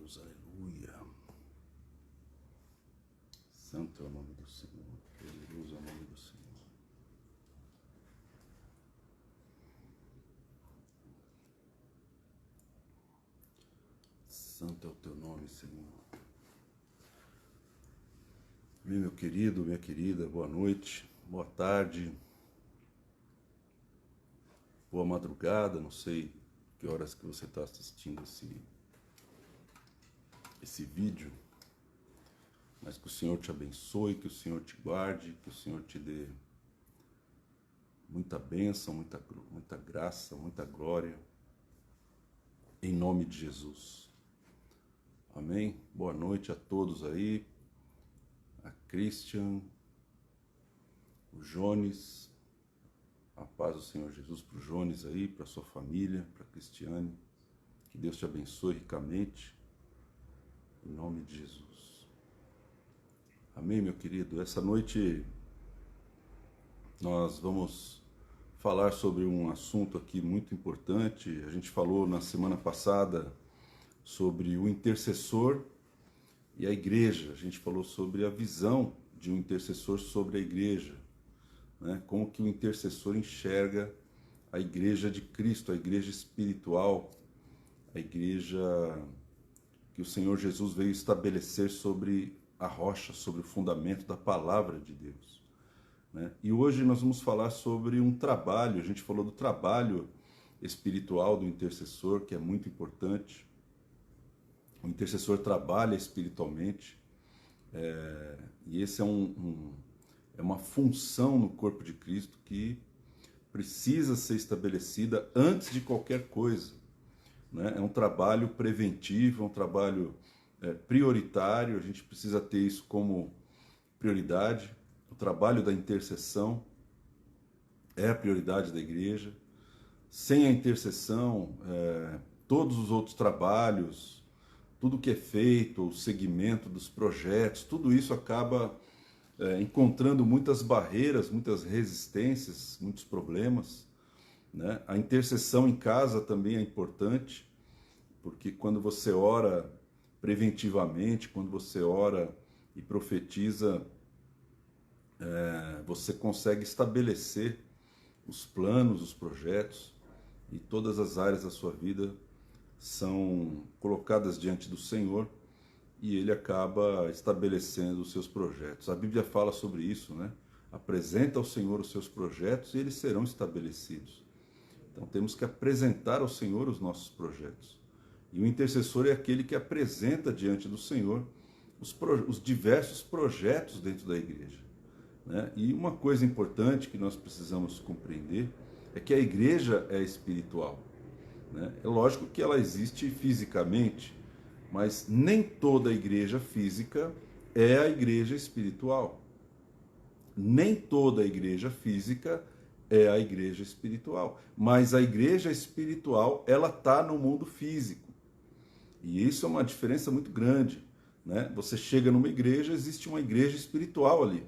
Deus, aleluia. Santo é o nome do Senhor, poderoso é o nome do Senhor. Santo é o teu nome, Senhor. Meu querido, minha querida, boa noite, boa tarde, boa madrugada, não sei que horas que você está assistindo esse vídeo, mas que o Senhor te abençoe, que o Senhor te guarde, que o Senhor te dê muita bênção, muita graça, muita glória, em nome de Jesus. Amém? Boa noite a todos aí, a Christian, o Jones, a paz do Senhor Jesus para o Jones aí, para a sua família, para a Cristiane, que Deus te abençoe ricamente, em nome de Jesus. Amém, meu querido? Essa noite nós vamos falar sobre um assunto aqui muito importante. A gente falou na semana passada sobre o intercessor e a igreja. A gente falou sobre a visão de um intercessor sobre a igreja, né? Como que o intercessor enxerga a igreja de Cristo, a igreja espiritual, a igreja que o Senhor Jesus veio estabelecer sobre a rocha, sobre o fundamento da palavra de Deus, né? E hoje nós vamos falar sobre um trabalho. A gente falou do trabalho espiritual do intercessor, que é muito importante. O intercessor trabalha espiritualmente, e esse é uma função no corpo de Cristo que precisa ser estabelecida antes de qualquer coisa, né? É um trabalho preventivo, é um trabalho prioritário. A gente precisa ter isso como prioridade. O trabalho da intercessão é a prioridade da igreja. Sem a intercessão, todos os outros trabalhos, tudo que é feito, o segmento dos projetos, tudo isso acaba encontrando muitas barreiras, muitas resistências, muitos problemas, né? A intercessão em casa também é importante, porque quando você ora preventivamente, quando você ora e profetiza, você consegue estabelecer os planos, os projetos, e todas as áreas da sua vida são colocadas diante do Senhor e Ele acaba estabelecendo os seus projetos. A Bíblia fala sobre isso, né? Apresenta ao Senhor os seus projetos e eles serão estabelecidos. Então temos que apresentar ao Senhor os nossos projetos. E o intercessor é aquele que apresenta diante do Senhor os diversos projetos dentro da igreja, né? E uma coisa importante que nós precisamos compreender é que a igreja é espiritual, né? É lógico que ela existe fisicamente, mas nem toda a igreja física é a igreja espiritual. Nem toda a igreja física é a igreja espiritual. Mas a igreja espiritual, ela está no mundo físico. E isso é uma diferença muito grande, né? Você chega numa igreja, existe uma igreja espiritual ali.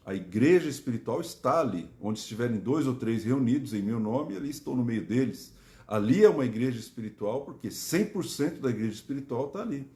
A igreja espiritual está ali. Onde estiverem 2 ou 3 reunidos em meu nome, ali estou no meio deles. Ali é uma igreja espiritual, porque 100% da igreja espiritual está ali.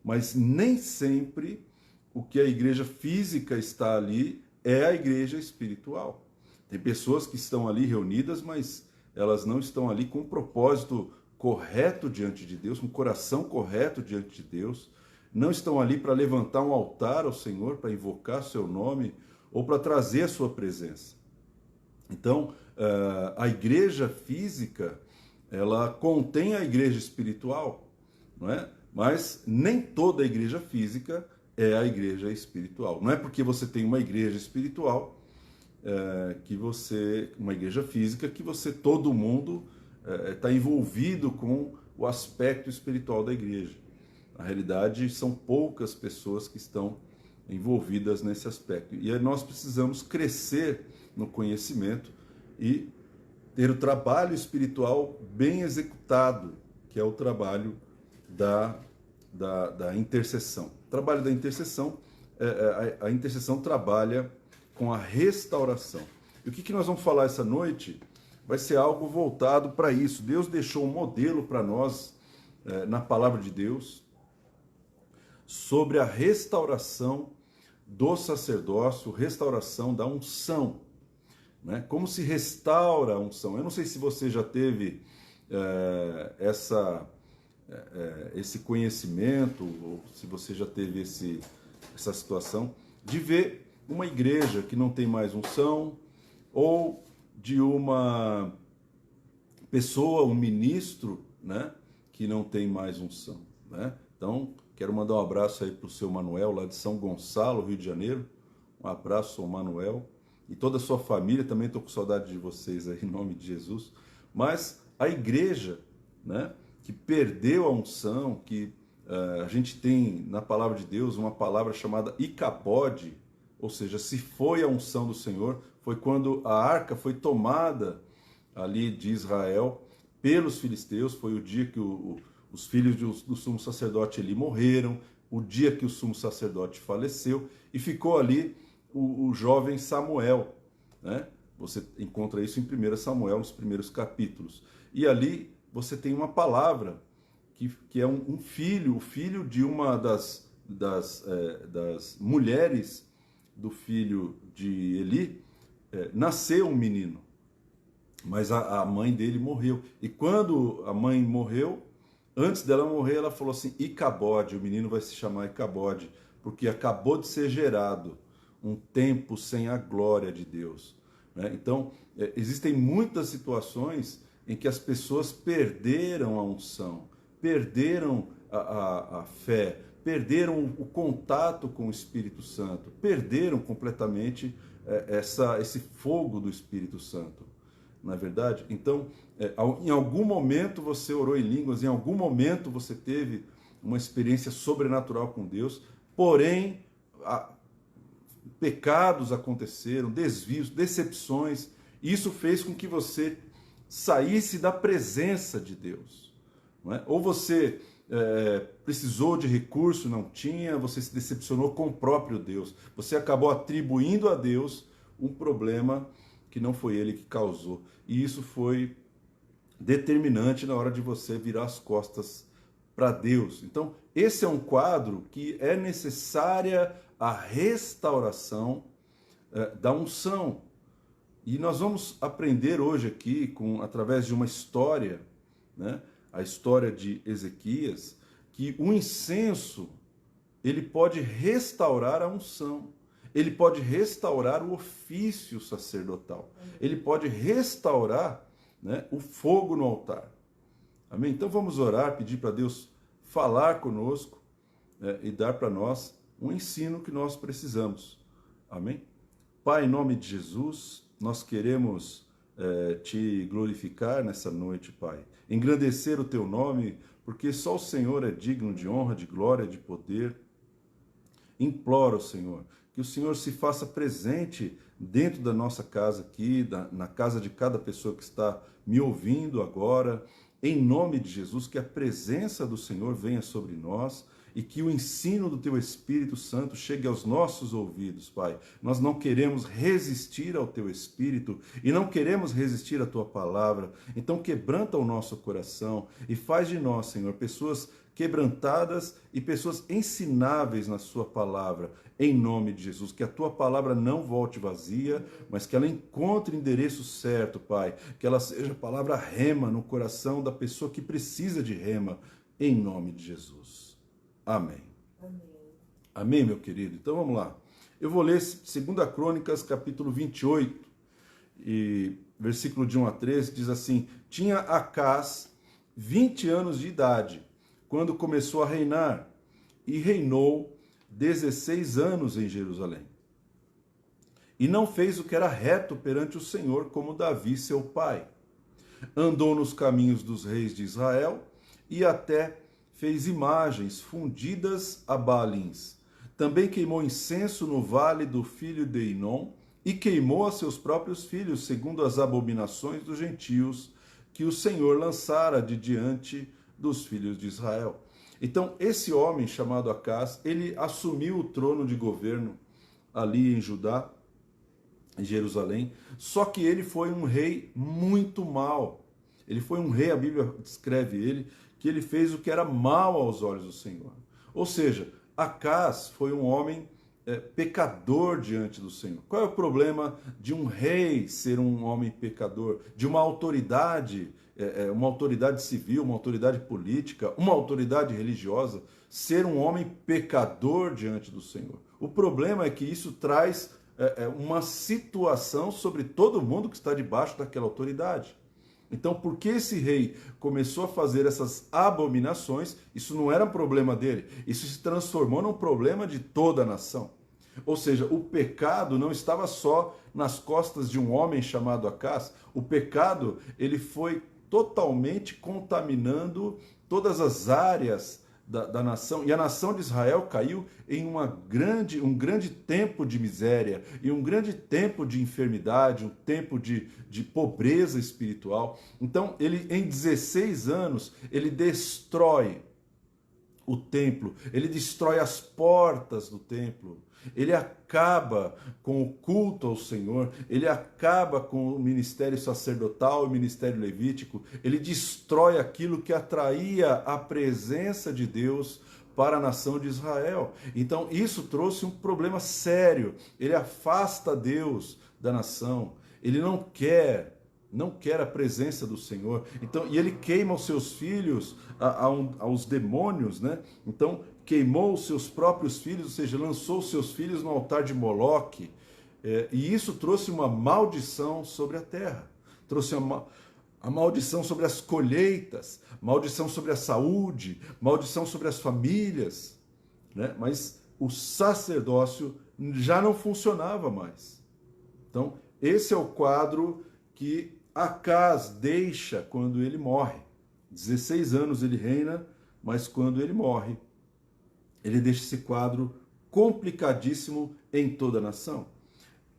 Mas nem sempre o que a igreja física está ali é a igreja espiritual. Tem pessoas que estão ali reunidas, mas elas não estão ali com o propósito correto diante de Deus, com o coração correto diante de Deus. Não estão ali para levantar um altar ao Senhor, para invocar seu nome ou para trazer a sua presença. Então, a igreja física, ela contém a igreja espiritual, não é? Mas nem toda a igreja física é a igreja espiritual. Não é porque você tem uma igreja espiritual, uma igreja física, que todo mundo está envolvido com o aspecto espiritual da igreja. Na realidade, são poucas pessoas que estão envolvidas nesse aspecto. E aí nós precisamos crescer no conhecimento e ter o trabalho espiritual bem executado, que é o trabalho da intercessão. O trabalho da intercessão, a intercessão trabalha com a restauração. E o que nós vamos falar essa noite vai ser algo voltado para isso. Deus deixou um modelo para nós na palavra de Deus, sobre a restauração do sacerdócio, restauração da unção, né? Como se restaura a unção. Eu não sei se você já teve esse conhecimento, ou se você já teve essa situação de ver uma igreja que não tem mais unção, ou de uma pessoa, um ministro, né, que não tem mais unção, né? Então, quero mandar um abraço aí para o seu Manuel, lá de São Gonçalo, Rio de Janeiro. Um abraço, seu Manuel, e toda a sua família. Também estou com saudade de vocês aí, em nome de Jesus. Mas a igreja, né, que perdeu a unção, que a gente tem na palavra de Deus uma palavra chamada Icabode, ou seja, se foi a unção do Senhor, foi quando a arca foi tomada ali de Israel pelos filisteus. Foi o dia que os filhos do sumo sacerdote Eli morreram, o dia que o sumo sacerdote faleceu, e ficou ali o jovem Samuel, né? Você encontra isso em 1 Samuel, nos primeiros capítulos. E ali você tem uma palavra que é um filho, o filho de uma das mulheres do filho de Eli. Nasceu um menino, mas a mãe dele morreu. E quando a mãe morreu, antes dela morrer, ela falou assim: Icabode, o menino vai se chamar Icabode, porque acabou de ser gerado um tempo sem a glória de Deus, né? Então, existem muitas situações em que as pessoas perderam a unção, perderam a fé, perderam o contato com o Espírito Santo, perderam completamente esse fogo do Espírito Santo, não é verdade? Então, em algum momento você orou em línguas, em algum momento você teve uma experiência sobrenatural com Deus, porém, pecados aconteceram, desvios, decepções, e isso fez com que você saísse da presença de Deus, não é? Ou você precisou de recurso, não tinha, você se decepcionou com o próprio Deus, você acabou atribuindo a Deus um problema que não foi ele que causou, e isso foi determinante na hora de você virar as costas para Deus. Então, esse é um quadro que é necessária a restauração da unção. E nós vamos aprender hoje aqui, através de uma história, né, a história de Ezequias, que o incenso, ele pode restaurar a unção, ele pode restaurar o ofício sacerdotal, ele pode restaurar, né, o fogo no altar. Amém? Então vamos orar, pedir para Deus falar conosco, e dar para nós um ensino que nós precisamos. Amém? Pai, em nome de Jesus, nós queremos te glorificar nessa noite, Pai. Engrandecer o teu nome, porque só o Senhor é digno de honra, de glória, de poder. Imploro, Senhor, que o Senhor se faça presente dentro da nossa casa aqui, na casa de cada pessoa que está me ouvindo agora. Em nome de Jesus, que a presença do Senhor venha sobre nós e que o ensino do Teu Espírito Santo chegue aos nossos ouvidos, Pai. Nós não queremos resistir ao Teu Espírito e não queremos resistir à Tua Palavra. Então quebranta o nosso coração e faz de nós, Senhor, pessoas quebrantadas e pessoas ensináveis na Sua Palavra, em nome de Jesus. Que a Tua Palavra não volte vazia, mas que ela encontre o endereço certo, Pai. Que ela seja a palavra rema no coração da pessoa que precisa de rema, em nome de Jesus. Amém. Amém. Amém, meu querido? Então vamos lá. Eu vou ler 2 Crônicas, capítulo 28, e versículo de 1 a 13, diz assim: Tinha Acás 20 anos de idade, quando começou a reinar, e reinou 16 anos em Jerusalém. E não fez o que era reto perante o Senhor, como Davi, seu pai. Andou nos caminhos dos reis de Israel, e até fez imagens fundidas a Baalins. Também queimou incenso no vale do filho de Inom, e queimou a seus próprios filhos, segundo as abominações dos gentios, que o Senhor lançara de diante dos filhos de Israel. Então, esse homem chamado Acás, ele assumiu o trono de governo ali em Judá, em Jerusalém, só que ele foi um rei muito mau. Ele foi um rei, a Bíblia descreve ele, que ele fez o que era mal aos olhos do Senhor. Ou seja, Acaz foi um homem pecador diante do Senhor. Qual é o problema de um rei ser um homem pecador? De uma autoridade civil, uma autoridade política, uma autoridade religiosa, ser um homem pecador diante do Senhor? O problema é que isso traz uma situação sobre todo mundo que está debaixo daquela autoridade. Então, porque esse rei começou a fazer essas abominações, isso não era um problema dele, isso se transformou num problema de toda a nação. Ou seja, o pecado não estava só nas costas de um homem chamado Acaz, o pecado ele foi totalmente contaminando todas as áreas da nação, e a nação de Israel caiu em um grande tempo de miséria, e um grande tempo de enfermidade, um tempo de pobreza espiritual. Então, ele em 16 anos, ele destrói o templo, ele destrói as portas do templo, ele acaba com o culto ao Senhor, ele acaba com o ministério sacerdotal, o ministério levítico, ele destrói aquilo que atraía a presença de Deus para a nação de Israel. Então isso trouxe um problema sério, ele afasta Deus da nação, ele não quer a presença do Senhor. Então, e ele queima os seus filhos aos demônios, né? Então, queimou os seus próprios filhos, ou seja, lançou os seus filhos no altar de Moloque. E isso trouxe uma maldição sobre a terra. Trouxe a maldição sobre as colheitas, maldição sobre a saúde, maldição sobre as famílias, né? Mas o sacerdócio já não funcionava mais. Então, esse é o quadro que Acaz deixa quando ele morre. 16 anos ele reina, mas quando ele morre, ele deixa esse quadro complicadíssimo em toda a nação.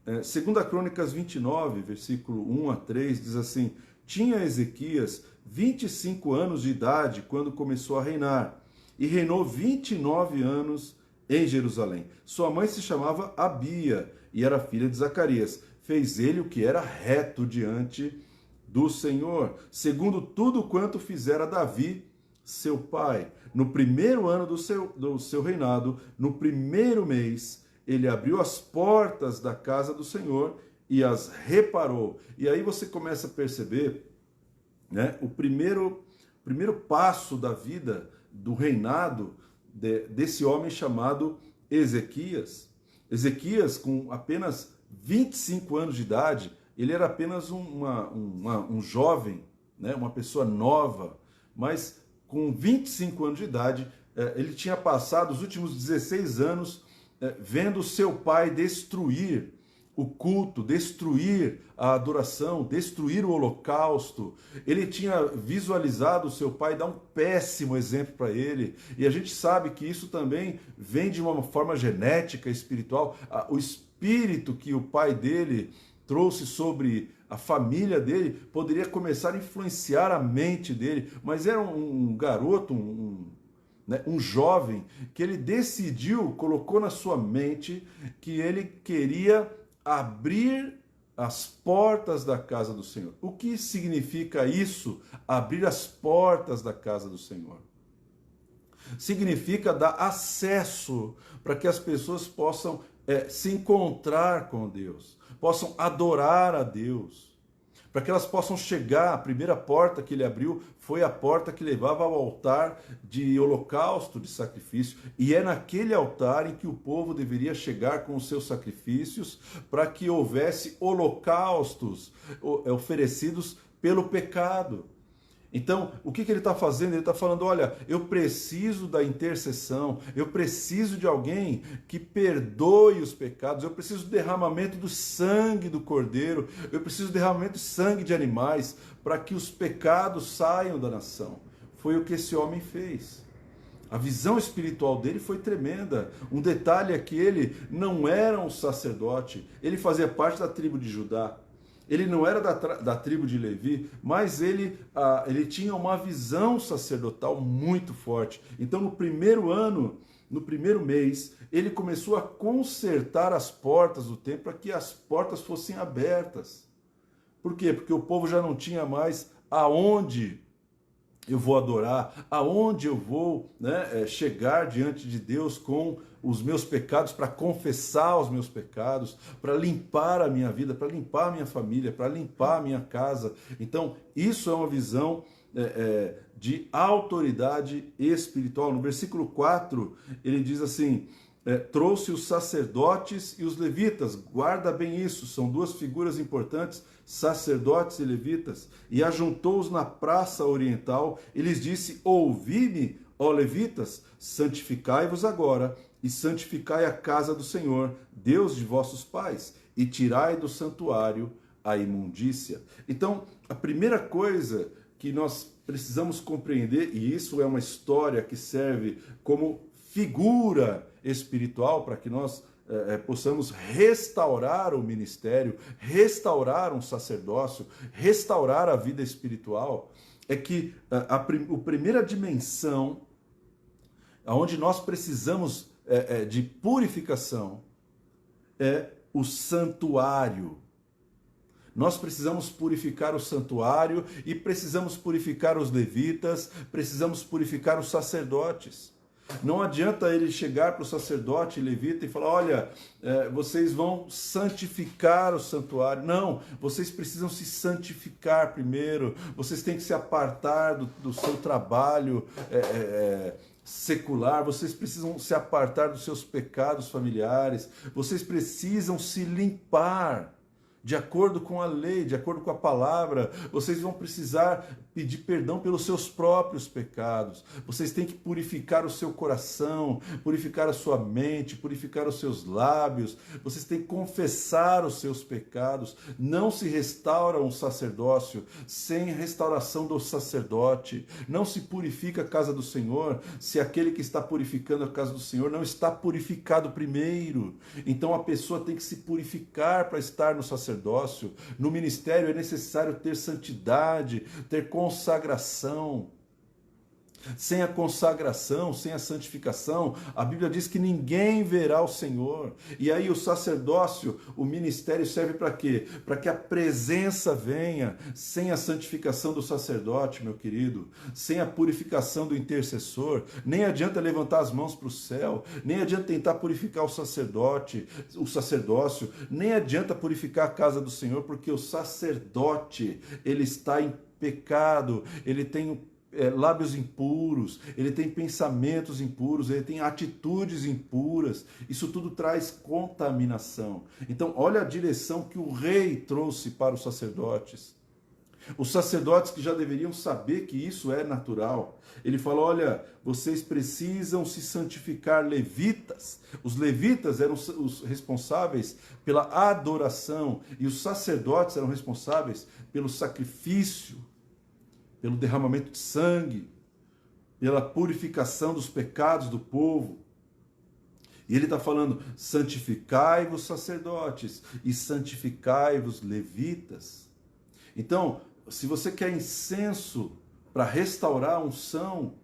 2 Crônicas 29, versículo 1 a 3, diz assim: tinha Ezequias 25 anos de idade quando começou a reinar, e reinou 29 anos em Jerusalém. Sua mãe se chamava Abia, e era filha de Zacarias. Fez ele o que era reto diante do Senhor, segundo tudo quanto fizera Davi, seu pai. No primeiro ano do seu reinado, no primeiro mês, ele abriu as portas da casa do Senhor e as reparou. E aí você começa a perceber, né, o primeiro passo da vida, do reinado desse homem chamado Ezequias. Ezequias, com apenas 25 anos de idade, ele era apenas um jovem, né, uma pessoa nova, mas com 25 anos de idade, ele tinha passado os últimos 16 anos vendo seu pai destruir o culto, destruir a adoração, destruir o holocausto. Ele tinha visualizado o seu pai dar um péssimo exemplo para ele, e a gente sabe que isso também vem de uma forma genética, espiritual. O espírito que o pai dele trouxe sobre a família dele poderia começar a influenciar a mente dele, mas era um garoto, um jovem, que ele decidiu, colocou na sua mente que ele queria abrir as portas da casa do Senhor. O que significa isso? Abrir as portas da casa do Senhor. Significa dar acesso para que as pessoas possam se encontrar com Deus, possam adorar a Deus, para que elas possam chegar. A primeira porta que ele abriu foi a porta que levava ao altar de holocausto, de sacrifício, e é naquele altar em que o povo deveria chegar com os seus sacrifícios, para que houvesse holocaustos oferecidos pelo pecado. Então, o que ele está fazendo? Ele está falando, olha, eu preciso da intercessão, eu preciso de alguém que perdoe os pecados, eu preciso do derramamento do sangue do cordeiro, eu preciso do derramamento de sangue de animais, para que os pecados saiam da nação. Foi o que esse homem fez. A visão espiritual dele foi tremenda. Um detalhe é que ele não era um sacerdote, ele fazia parte da tribo de Judá. Ele não era da tribo de Levi, mas ele tinha uma visão sacerdotal muito forte. Então, no primeiro ano, no primeiro mês, ele começou a consertar as portas do templo para que as portas fossem abertas. Por quê? Porque o povo já não tinha mais aonde eu vou adorar, aonde eu vou, né, chegar diante de Deus com os meus pecados, para confessar os meus pecados, para limpar a minha vida, para limpar a minha família, para limpar a minha casa. Então, isso é uma visão de autoridade espiritual. No versículo 4, ele diz assim, trouxe os sacerdotes e os levitas, guarda bem isso, são duas figuras importantes, sacerdotes e levitas, e ajuntou-os na praça oriental, e lhes disse, ouvi-me, ó levitas, santificai-vos agora, e santificai a casa do Senhor, Deus de vossos pais, e tirai do santuário a imundícia. Então, a primeira coisa que nós precisamos compreender, e isso é uma história que serve como figura espiritual para que nós possamos restaurar o ministério, restaurar um sacerdócio, restaurar a vida espiritual, é que a primeira dimensão onde nós precisamos de purificação é o santuário. Nós precisamos purificar o santuário e precisamos purificar os levitas, precisamos purificar os sacerdotes. Não adianta ele chegar para o sacerdote levita e falar, olha, vocês vão santificar o santuário. Não, vocês precisam se santificar primeiro, vocês têm que se apartar do seu trabalho secular, vocês precisam se apartar dos seus pecados familiares, vocês precisam se limpar. De acordo com a lei, de acordo com a palavra, vocês vão precisar pedir perdão pelos seus próprios pecados. Vocês têm que purificar o seu coração, purificar a sua mente, purificar os seus lábios. Vocês têm que confessar os seus pecados. Não se restaura um sacerdócio sem restauração do sacerdote. Não se purifica a casa do Senhor se aquele que está purificando a casa do Senhor não está purificado primeiro. Então a pessoa tem que se purificar para estar no sacerdócio. No ministério é necessário ter santidade, ter consagração. Sem a consagração, sem a santificação, a Bíblia diz que ninguém verá o Senhor. E aí o sacerdócio, o ministério serve para quê? Para que a presença venha. Sem a santificação do sacerdote, meu querido, sem a purificação do intercessor, nem adianta levantar as mãos para o céu, nem adianta tentar purificar o sacerdote, o sacerdócio, nem adianta purificar a casa do Senhor, porque o sacerdote, ele está em pecado, ele tem lábios impuros, ele tem pensamentos impuros, ele tem atitudes impuras, isso tudo traz contaminação. Então, olha a direção que o rei trouxe para os sacerdotes. Os sacerdotes que já deveriam saber que isso é natural. Ele falou, olha, vocês precisam se santificar, levitas. Os levitas eram os responsáveis pela adoração e os sacerdotes eram responsáveis pelo sacrifício, pelo derramamento de sangue, pela purificação dos pecados do povo. E ele está falando, santificai-vos sacerdotes e santificai-vos levitas. Então, se você quer incenso para restaurar a unção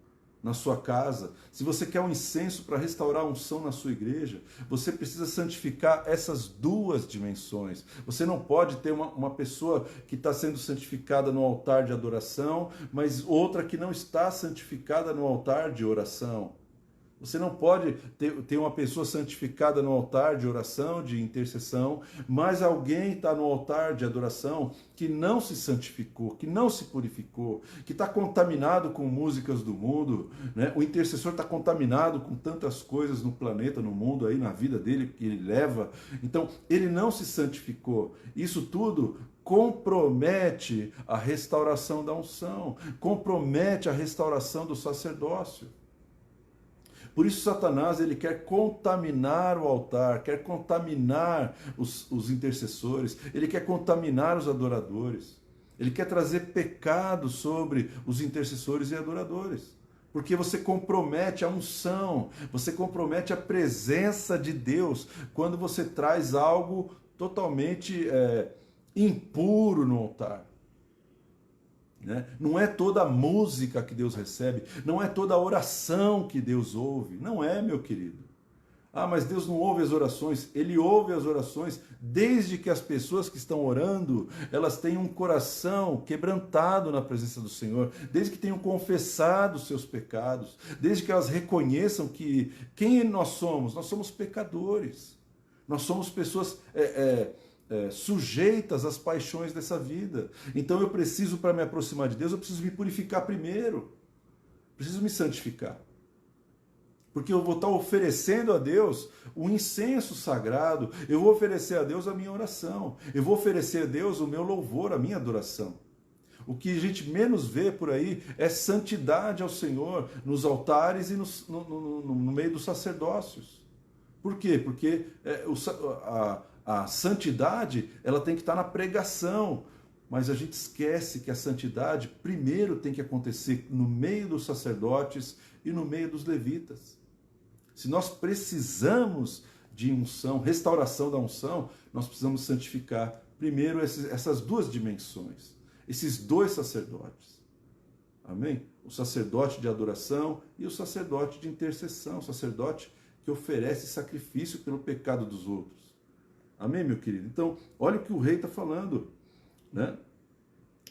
na sua casa, se você quer um incenso para restaurar a unção na sua igreja, você precisa santificar essas duas dimensões. Você não pode ter uma pessoa que está sendo santificada no altar de adoração, mas outra que não está santificada no altar de oração. Você não pode ter uma pessoa santificada no altar de oração, de intercessão, mas alguém está no altar de adoração que não se santificou, que não se purificou, que está contaminado com músicas do mundo, né? O intercessor está contaminado com tantas coisas no planeta, no mundo, aí na vida dele que ele leva. Então, ele não se santificou. Isso tudo compromete a restauração da unção, compromete a restauração do sacerdócio. Por isso Satanás ele quer contaminar o altar, quer contaminar os intercessores, ele quer contaminar os adoradores, ele quer trazer pecado sobre os intercessores e adoradores, porque você compromete a unção, você compromete a presença de Deus quando você traz algo totalmente impuro no altar. Não é toda a música que Deus recebe, não é toda a oração que Deus ouve, não é, meu querido. Ah, mas Deus não ouve as orações. Ele ouve as orações desde que as pessoas que estão orando, elas tenham um coração quebrantado na presença do Senhor, desde que tenham confessado os seus pecados, desde que elas reconheçam que quem nós somos? Nós somos pecadores. Nós somos pessoas sujeitas às paixões dessa vida. Então eu preciso, para me aproximar de Deus, eu preciso me purificar primeiro. Preciso me santificar. Porque eu vou estar oferecendo a Deus um incenso sagrado, eu vou oferecer a Deus a minha oração, eu vou oferecer a Deus o meu louvor, a minha adoração. O que a gente menos vê por aí é santidade ao Senhor nos altares e no meio dos sacerdócios. Por quê? Porque a santidade ela tem que estar na pregação, mas a gente esquece que a santidade primeiro tem que acontecer no meio dos sacerdotes e no meio dos levitas. Se nós precisamos de unção, restauração da unção, nós precisamos santificar primeiro essas duas dimensões, esses dois sacerdotes. Amém? O sacerdote de adoração e o sacerdote de intercessão, o sacerdote que oferece sacrifício pelo pecado dos outros. Amém, meu querido? Então, olha o que o rei está falando, né?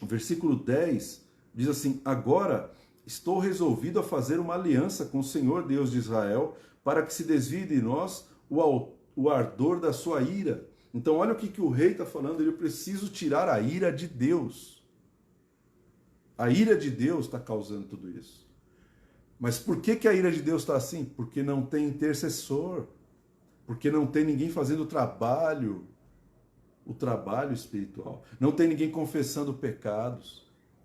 O versículo 10 diz assim: agora estou resolvido a fazer uma aliança com o Senhor Deus de Israel, para que se desvie de nós o ardor da sua ira. Então olha o que o rei está falando, ele precisa tirar a ira de Deus. A ira de Deus está causando tudo isso. Mas por que a ira de Deus está assim? Porque não tem intercessor, porque não tem ninguém fazendo o trabalho espiritual, não tem ninguém confessando pecados.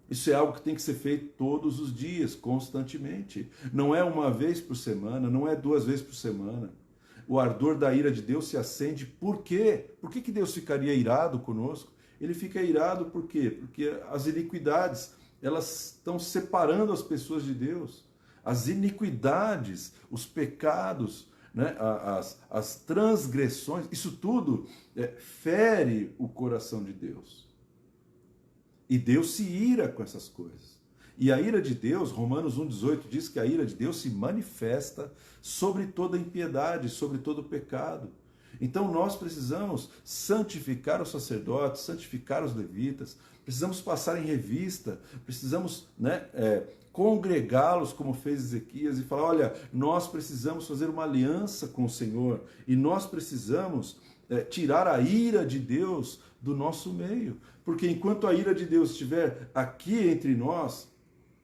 Isso é algo que tem que ser feito todos os dias, constantemente. Não é uma vez por semana, não é 2 vezes por semana. O ardor da ira de Deus se acende. Por quê? Por que Deus ficaria irado conosco? Ele fica irado por quê? Porque as iniquidades, elas estão separando as pessoas de Deus. As iniquidades, os pecados, né? as transgressões, isso tudo fere o coração de Deus. E Deus se ira com essas coisas. E a ira de Deus, Romanos 1,18 diz que a ira de Deus se manifesta sobre toda impiedade, sobre todo pecado. Então nós precisamos santificar os sacerdotes, santificar os levitas, precisamos passar em revista, precisamos congregá-los como fez Ezequias e falar, olha, nós precisamos fazer uma aliança com o Senhor e nós precisamos tirar a ira de Deus do nosso meio. Porque enquanto a ira de Deus estiver aqui entre nós,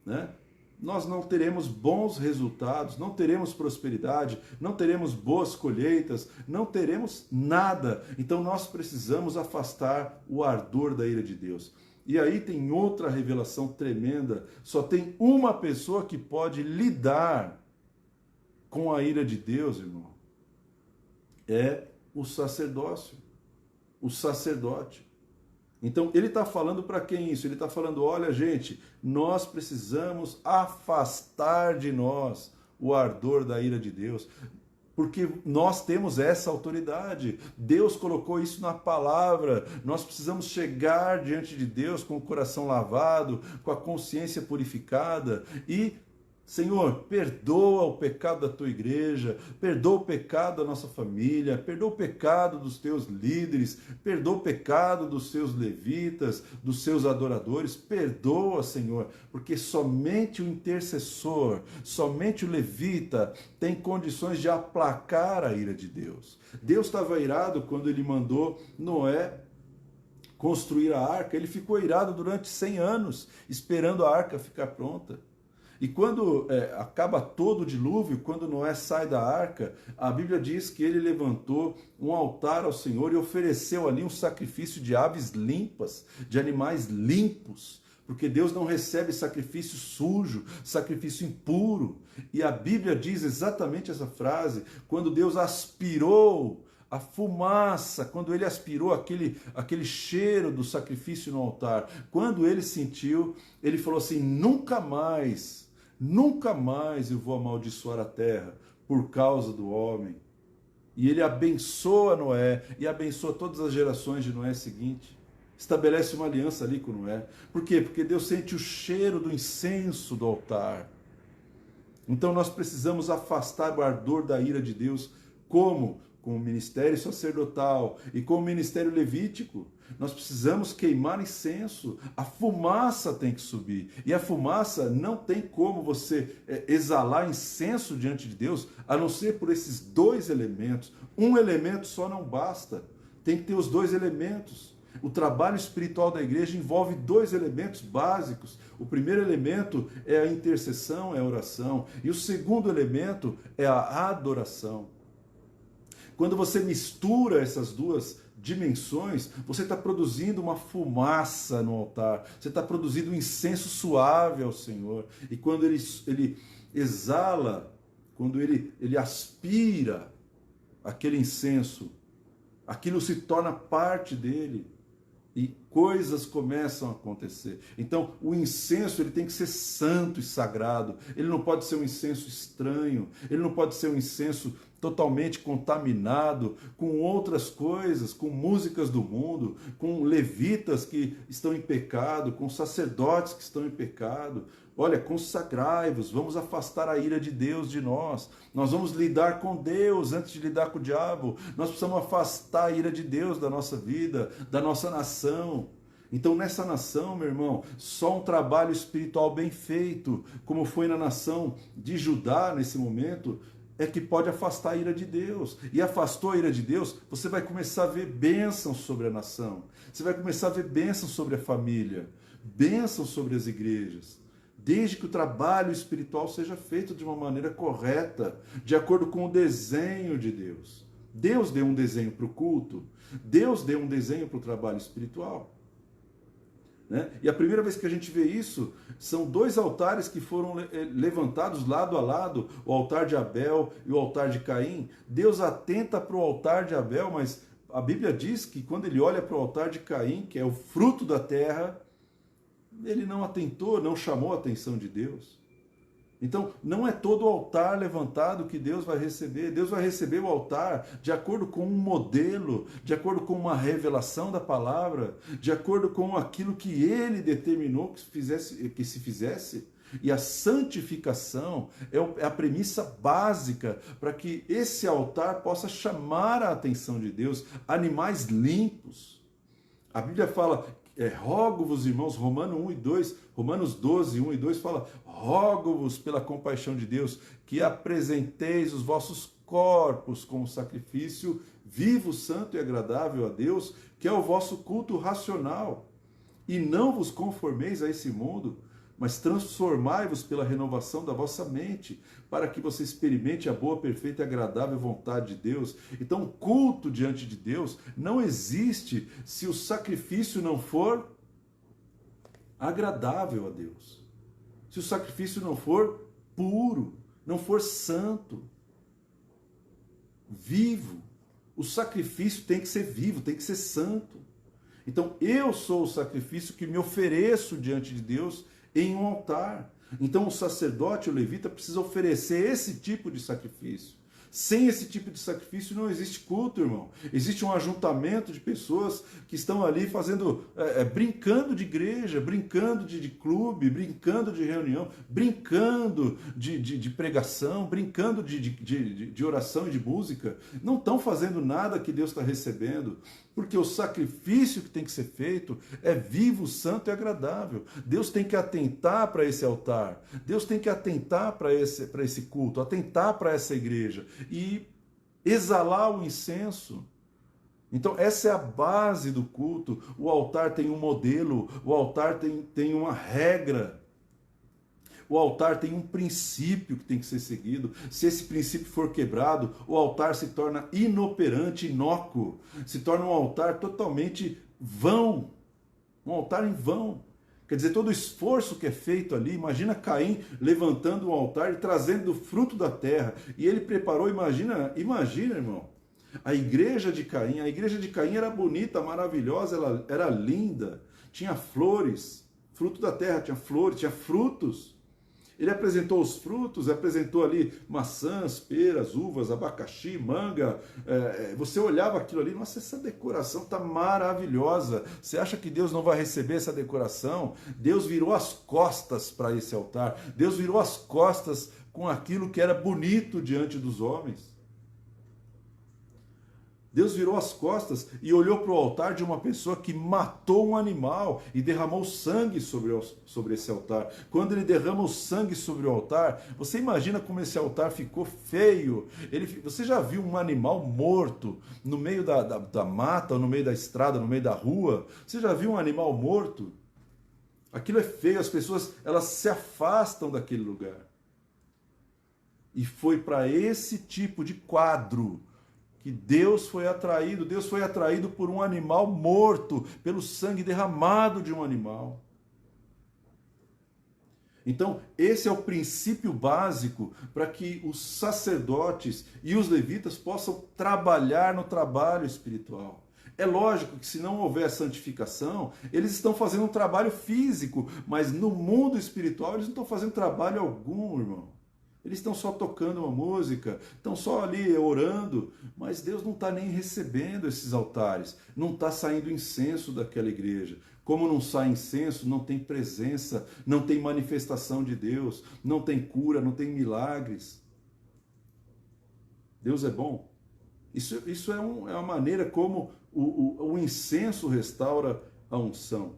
né, nós não teremos bons resultados, não teremos prosperidade, não teremos boas colheitas, não teremos nada. Então nós precisamos afastar o ardor da ira de Deus. E aí tem outra revelação tremenda. Só tem uma pessoa que pode lidar com a ira de Deus, irmão. É o sacerdócio, o sacerdote. Então, ele está falando para quem isso? Ele está falando, olha, gente, nós precisamos afastar de nós o ardor da ira de Deus, porque nós temos essa autoridade. Deus colocou isso na palavra. Nós precisamos chegar diante de Deus com o coração lavado, com a consciência purificada e Senhor, perdoa o pecado da tua igreja, perdoa o pecado da nossa família, perdoa o pecado dos teus líderes, perdoa o pecado dos seus levitas, dos seus adoradores, perdoa, Senhor, porque somente o intercessor, somente o levita tem condições de aplacar a ira de Deus. Deus estava irado quando ele mandou Noé construir a arca, ele ficou irado durante 100 anos, esperando a arca ficar pronta. E quando acaba todo o dilúvio, quando Noé sai da arca, a Bíblia diz que ele levantou um altar ao Senhor e ofereceu ali um sacrifício de aves limpas, de animais limpos, porque Deus não recebe sacrifício sujo, sacrifício impuro. E a Bíblia diz exatamente essa frase, quando Deus aspirou a fumaça, quando ele aspirou aquele cheiro do sacrifício no altar, quando ele sentiu, ele falou assim, nunca mais eu vou amaldiçoar a terra por causa do homem. E ele abençoa Noé e abençoa todas as gerações de Noé seguinte. Estabelece uma aliança ali com Noé. Por quê? Porque Deus sente o cheiro do incenso do altar. Então nós precisamos afastar o ardor da ira de Deus Como? Com o ministério sacerdotal e com o ministério levítico. Nós precisamos queimar incenso. A fumaça tem que subir. E a fumaça não tem como você exalar incenso diante de Deus, a não ser por esses dois elementos. Um elemento só não basta. Tem que ter os dois elementos. O trabalho espiritual da igreja envolve dois elementos básicos. O primeiro elemento é a intercessão, é a oração. E o segundo elemento é a adoração. Quando você mistura essas duas dimensões, você está produzindo uma fumaça no altar. Você está produzindo um incenso suave ao Senhor. E quando ele exala, quando ele aspira aquele incenso, aquilo se torna parte dele. E coisas começam a acontecer. Então, o incenso ele tem que ser santo e sagrado. Ele não pode ser um incenso estranho. Ele não pode ser um incenso totalmente contaminado com outras coisas, com músicas do mundo, com levitas que estão em pecado, com sacerdotes que estão em pecado. Olha, consagrai-vos, vamos afastar a ira de Deus de nós. Nós vamos lidar com Deus antes de lidar com o diabo. Nós precisamos afastar a ira de Deus da nossa vida, da nossa nação. Então, nessa nação, meu irmão, só um trabalho espiritual bem feito, como foi na nação de Judá nesse momento, é que pode afastar a ira de Deus. E afastou a ira de Deus, você vai começar a ver bênçãos sobre a nação. Você vai começar a ver bênçãos sobre a família, bênçãos sobre as igrejas. Desde que o trabalho espiritual seja feito de uma maneira correta, de acordo com o desenho de Deus. Deus deu um desenho para o culto, Deus deu um desenho para o trabalho espiritual. Né? E a primeira vez que a gente vê isso, são dois altares que foram levantados lado a lado, o altar de Abel e o altar de Caim. Deus atenta para o altar de Abel, mas a Bíblia diz que quando ele olha para o altar de Caim, que é o fruto da terra, ele não atentou, não chamou a atenção de Deus. Então, não é todo o altar levantado que Deus vai receber. Deus vai receber o altar de acordo com um modelo, de acordo com uma revelação da palavra, de acordo com aquilo que Ele determinou que se fizesse. E a santificação é a premissa básica para que esse altar possa chamar a atenção de Deus. Animais limpos. A Bíblia fala... rogo-vos, irmãos, Romanos 12, 1 e 2 fala, rogo-vos pela compaixão de Deus, que apresenteis os vossos corpos como sacrifício vivo, santo e agradável a Deus, que é o vosso culto racional. E não vos conformeis a esse mundo, mas transformai-vos pela renovação da vossa mente, para que você experimente a boa, perfeita e agradável vontade de Deus. Então, o culto diante de Deus não existe se o sacrifício não for agradável a Deus. Se o sacrifício não for puro, não for santo, vivo. O sacrifício tem que ser vivo, tem que ser santo. Então, eu sou o sacrifício que me ofereço diante de Deus em um altar. Então o sacerdote, o levita, precisa oferecer esse tipo de sacrifício. Sem esse tipo de sacrifício não existe culto, irmão. Existe um ajuntamento de pessoas que estão ali fazendo, brincando de igreja, brincando de clube, brincando de reunião, brincando de pregação, brincando de oração e de música. Não estão fazendo nada que Deus está recebendo, porque o sacrifício que tem que ser feito é vivo, santo e agradável. Deus tem que atentar para esse altar, Deus tem que atentar para esse culto, atentar para essa igreja e exalar o incenso. Então essa é a base do culto. O altar tem um modelo, o altar tem uma regra. O altar tem um princípio que tem que ser seguido. Se esse princípio for quebrado, o altar se torna inoperante, inócuo. Se torna um altar totalmente vão. Um altar em vão. Quer dizer, todo o esforço que é feito ali, imagina Caim levantando um altar e trazendo o fruto da terra. E ele preparou, imagina, irmão, a igreja de Caim era bonita, maravilhosa, ela era linda, tinha flores, fruto da terra, tinha flores, tinha frutos. Ele apresentou os frutos, apresentou ali maçãs, peras, uvas, abacaxi, manga. Você olhava aquilo ali, nossa, essa decoração está maravilhosa. Você acha que Deus não vai receber essa decoração? Deus virou as costas para esse altar. Deus virou as costas com aquilo que era bonito diante dos homens. Deus virou as costas e olhou para o altar de uma pessoa que matou um animal e derramou sangue sobre esse altar. Quando ele derrama o sangue sobre o altar, você imagina como esse altar ficou feio. Você já viu um animal morto no meio da mata, ou no meio da estrada, no meio da rua? Você já viu um animal morto? Aquilo é feio, as pessoas elas se afastam daquele lugar. E foi para esse tipo de quadro que Deus foi atraído por um animal morto, pelo sangue derramado de um animal. Então, esse é o princípio básico para que os sacerdotes e os levitas possam trabalhar no trabalho espiritual. É lógico que se não houver santificação, eles estão fazendo um trabalho físico, mas no mundo espiritual eles não estão fazendo trabalho algum, irmão. Eles estão só tocando uma música, estão só ali orando, mas Deus não está nem recebendo esses altares, não está saindo incenso daquela igreja. Como não sai incenso, não tem presença, não tem manifestação de Deus, não tem cura, não tem milagres. Deus é bom. Isso é uma maneira como o incenso restaura a unção.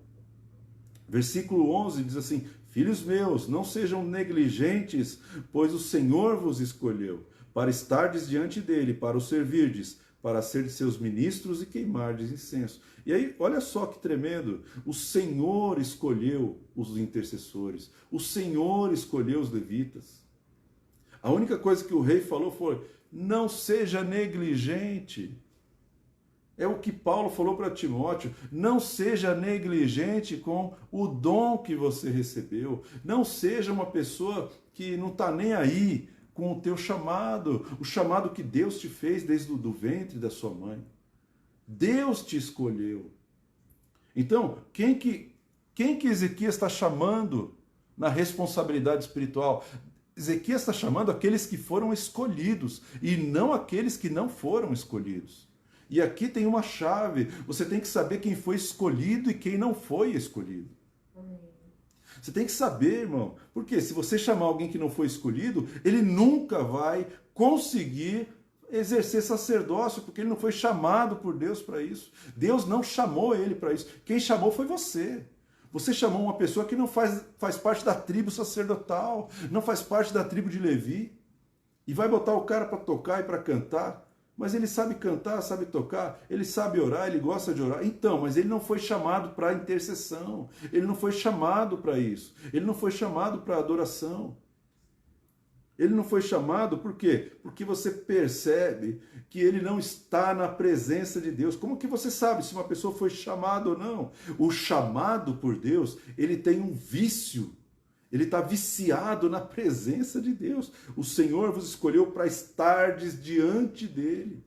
Versículo 11 diz assim: filhos meus, não sejam negligentes, pois o Senhor vos escolheu, para estardes diante dele, para o servirdes, para ser de seus ministros e queimardes incenso. E aí, olha só que tremendo, o Senhor escolheu os intercessores, o Senhor escolheu os levitas. A única coisa que o rei falou foi: não seja negligente. É o que Paulo falou para Timóteo: não seja negligente com o dom que você recebeu. Não seja uma pessoa que não está nem aí com o teu chamado, o chamado que Deus te fez desde o ventre da sua mãe. Deus te escolheu. Então, quem que Ezequias está chamando na responsabilidade espiritual? Ezequias está chamando aqueles que foram escolhidos e não aqueles que não foram escolhidos. E aqui tem uma chave, você tem que saber quem foi escolhido e quem não foi escolhido. Você tem que saber, irmão, porque se você chamar alguém que não foi escolhido, ele nunca vai conseguir exercer sacerdócio, porque ele não foi chamado por Deus para isso. Deus não chamou ele para isso. Quem chamou foi você. Você chamou uma pessoa que não faz parte da tribo sacerdotal, não faz parte da tribo de Levi, e vai botar o cara para tocar e para cantar. Mas ele sabe cantar, sabe tocar, ele sabe orar, ele gosta de orar. Então, mas ele não foi chamado para intercessão, ele não foi chamado para isso, ele não foi chamado para adoração. Ele não foi chamado por quê? Porque você percebe que ele não está na presença de Deus. Como que você sabe se uma pessoa foi chamada ou não? O chamado por Deus, ele tem um vício. Ele está viciado na presença de Deus. O Senhor vos escolheu para estardes diante dele.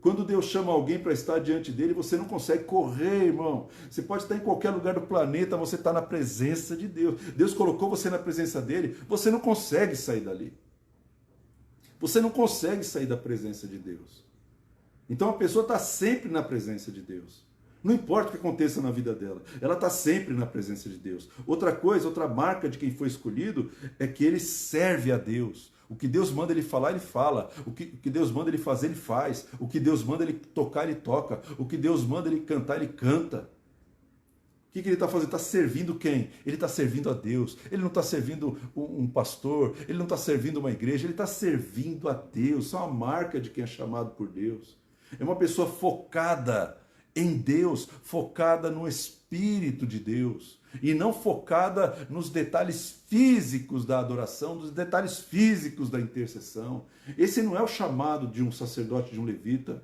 Quando Deus chama alguém para estar diante dele, você não consegue correr, irmão. Você pode estar em qualquer lugar do planeta, você está na presença de Deus. Deus colocou você na presença dele, você não consegue sair dali. Você não consegue sair da presença de Deus. Então a pessoa está sempre na presença de Deus. Não importa o que aconteça na vida dela, ela está sempre na presença de Deus. Outra coisa, outra marca de quem foi escolhido é que ele serve a Deus. O que Deus manda ele falar, ele fala. O que Deus manda ele fazer, ele faz. O que Deus manda ele tocar, ele toca. O que Deus manda ele cantar, ele canta. O que ele está fazendo? Está servindo quem? Ele está servindo a Deus. Ele não está servindo um pastor, ele não está servindo uma igreja, ele está servindo a Deus. Isso é uma marca de quem é chamado por Deus. É uma pessoa focada em Deus, focada no Espírito de Deus, e não focada nos detalhes físicos da adoração, nos detalhes físicos da intercessão. Esse não é o chamado de um sacerdote, de um levita.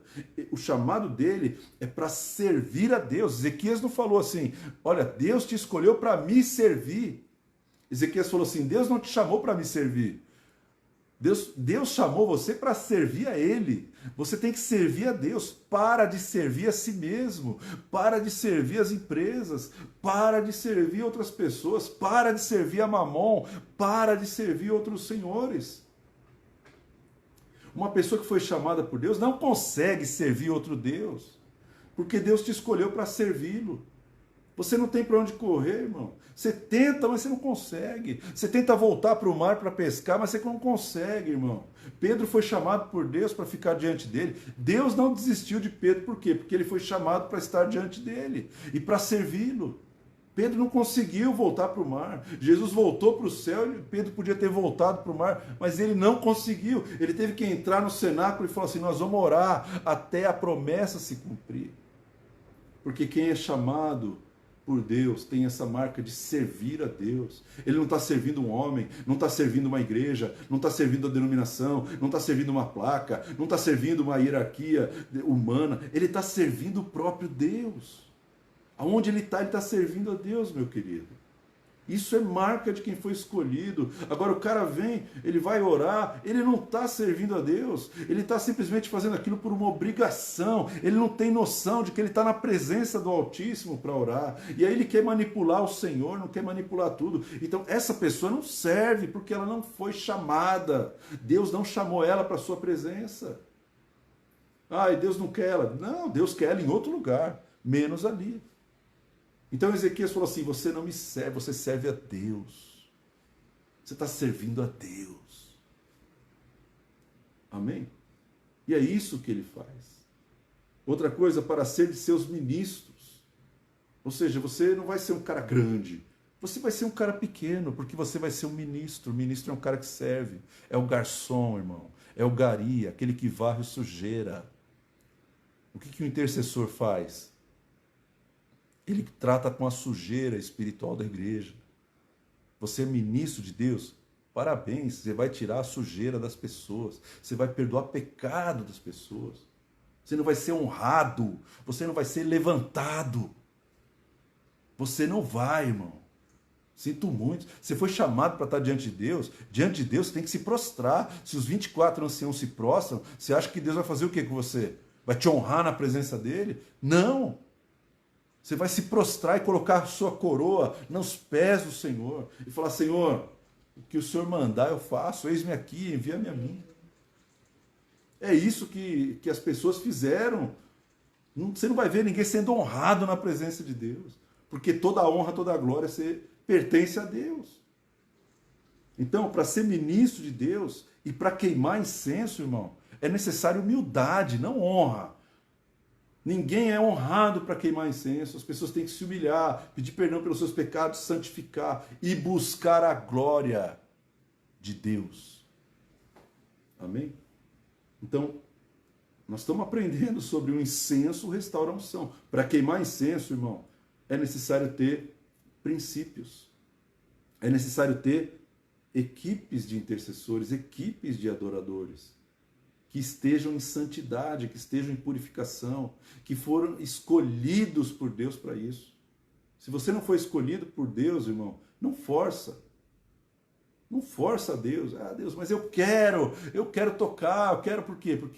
O chamado dele é para servir a Deus. Ezequias não falou assim: olha, Deus te escolheu para me servir. Ezequias falou assim: Deus não te chamou para me servir. Deus chamou você para servir a Ele. Você tem que servir a Deus. Para de servir a si mesmo. Para de servir as empresas. Para de servir outras pessoas. Para de servir a Mamon. Para de servir outros senhores. Uma pessoa que foi chamada por Deus não consegue servir outro Deus, porque Deus te escolheu para servi-lo. Você não tem para onde correr, irmão. Você tenta, mas você não consegue. Você tenta voltar para o mar para pescar, mas você não consegue, irmão. Pedro foi chamado por Deus para ficar diante dele. Deus não desistiu de Pedro, por quê? Porque ele foi chamado para estar diante dele e para servi-lo. Pedro não conseguiu voltar para o mar. Jesus voltou para o céu e Pedro podia ter voltado para o mar, mas ele não conseguiu. Ele teve que entrar no cenáculo e falar assim: nós vamos orar até a promessa se cumprir. Porque quem é chamado por Deus tem essa marca de servir a Deus. Ele não está servindo um homem, não está servindo uma igreja, não está servindo a denominação, não está servindo uma placa, não está servindo uma hierarquia humana. Ele está servindo o próprio Deus. Aonde ele está servindo a Deus, meu querido. Isso é marca de quem foi escolhido. Agora o cara vem, ele vai orar, ele não está servindo a Deus, ele está simplesmente fazendo aquilo por uma obrigação, ele não tem noção de que ele está na presença do Altíssimo para orar, e aí ele quer manipular o Senhor, não quer manipular tudo. Então essa pessoa não serve, porque ela não foi chamada, Deus não chamou ela para a sua presença. E Deus não quer ela. Não, Deus quer ela em outro lugar, menos ali. Então Ezequias falou assim: você não me serve, você serve a Deus. Você está servindo a Deus. Amém? E é isso que ele faz. Outra coisa, para ser de seus ministros. Ou seja, você não vai ser um cara grande. Você vai ser um cara pequeno, porque você vai ser um ministro. O ministro é um cara que serve. É o garçom, irmão. É o gari, aquele que varre sujeira. O que o intercessor faz? Ele trata com a sujeira espiritual da igreja. Você é ministro de Deus? Parabéns, você vai tirar a sujeira das pessoas. Você vai perdoar pecado das pessoas. Você não vai ser honrado. Você não vai ser levantado. Você não vai, irmão. Sinto muito. Você foi chamado para estar diante de Deus. Diante de Deus você tem que se prostrar. Se os 24 anciãos se prostram, você acha que Deus vai fazer o que com você? Vai te honrar na presença dele? Não. Você vai se prostrar e colocar a sua coroa nos pés do Senhor. E falar: Senhor, o que o Senhor mandar eu faço. Eis-me aqui, envia-me a mim. É isso que as pessoas fizeram. Você não vai ver ninguém sendo honrado na presença de Deus. Porque toda a honra, toda a glória pertence a Deus. Então, para ser ministro de Deus e para queimar incenso, irmão, é necessário humildade, não honra. Ninguém é honrado para queimar incenso. As pessoas têm que se humilhar, pedir perdão pelos seus pecados, santificar e buscar a glória de Deus. Amém? Então, nós estamos aprendendo sobre o incenso restaura a unção. Para queimar incenso, irmão, é necessário ter princípios. É necessário ter equipes de intercessores, equipes de adoradores, que estejam em santidade, que estejam em purificação, que foram escolhidos por Deus para isso. Se você não foi escolhido por Deus, irmão, não força. Não força a Deus. Deus, mas eu quero tocar, eu quero por quê? Por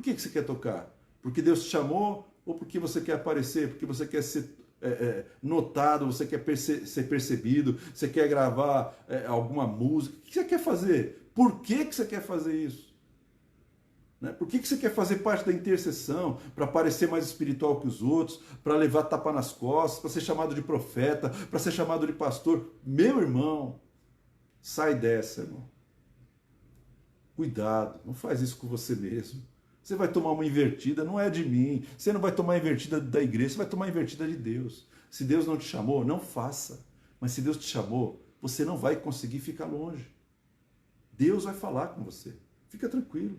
que você quer tocar? Porque Deus te chamou ou porque você quer aparecer? Porque você quer ser notado, você quer ser percebido, você quer gravar alguma música? O que você quer fazer? Por que você quer fazer isso? Por que você quer fazer parte da intercessão? Para parecer mais espiritual que os outros? Para levar tapa nas costas? Para ser chamado de profeta? Para ser chamado de pastor? Meu irmão, sai dessa, irmão. Cuidado, não faz isso com você mesmo. Você vai tomar uma invertida, não é de mim. Você não vai tomar a invertida da igreja, você vai tomar a invertida de Deus. Se Deus não te chamou, não faça. Mas se Deus te chamou, você não vai conseguir ficar longe. Deus vai falar com você. Fica tranquilo.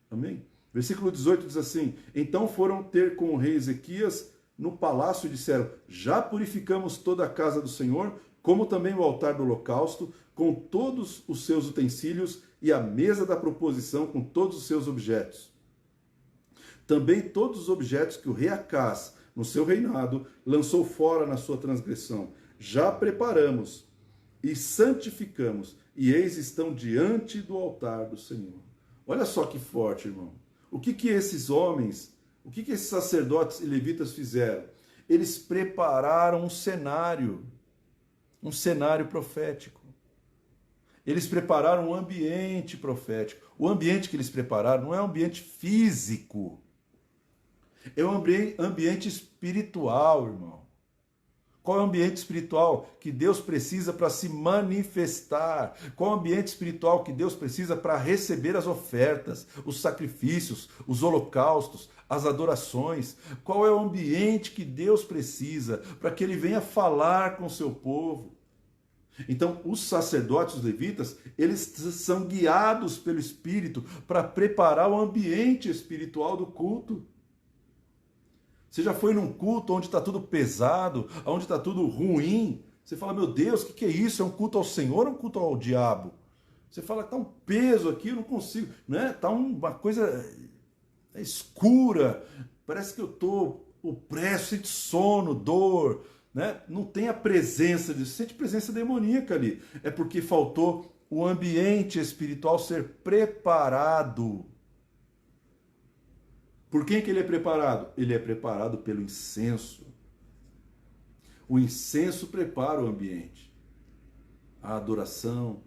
Amém? Versículo 18 diz assim: então foram ter com o rei Ezequias no palácio e disseram: já purificamos toda a casa do Senhor, como também o altar do holocausto, com todos os seus utensílios e a mesa da proposição com todos os seus objetos. Também todos os objetos que o rei Acás, no seu reinado, lançou fora na sua transgressão. Já preparamos e santificamos, e eis estão diante do altar do Senhor. Olha só que forte, irmão. O que esses homens, o que esses sacerdotes e levitas fizeram? Eles prepararam um cenário profético. Eles prepararam um ambiente profético. O ambiente que eles prepararam não é um ambiente físico. É um ambiente espiritual, irmão. Qual é o ambiente espiritual que Deus precisa para se manifestar? Qual é o ambiente espiritual que Deus precisa para receber as ofertas, os sacrifícios, os holocaustos, as adorações? Qual é o ambiente que Deus precisa para que Ele venha falar com o seu povo? Então, os sacerdotes, os levitas, eles são guiados pelo Espírito para preparar o ambiente espiritual do culto. Você já foi num culto onde está tudo pesado, onde está tudo ruim? Você fala, meu Deus, o que é isso? É um culto ao Senhor ou um culto ao diabo? Você fala, está um peso aqui, eu não consigo, né? Está uma coisa escura, parece que eu estou opresso, sinto sono, dor, né? Não tem a presença disso, sente presença demoníaca ali. É porque faltou o ambiente espiritual ser preparado. Por quem que ele é preparado? Ele é preparado pelo incenso. O incenso prepara o ambiente. A adoração.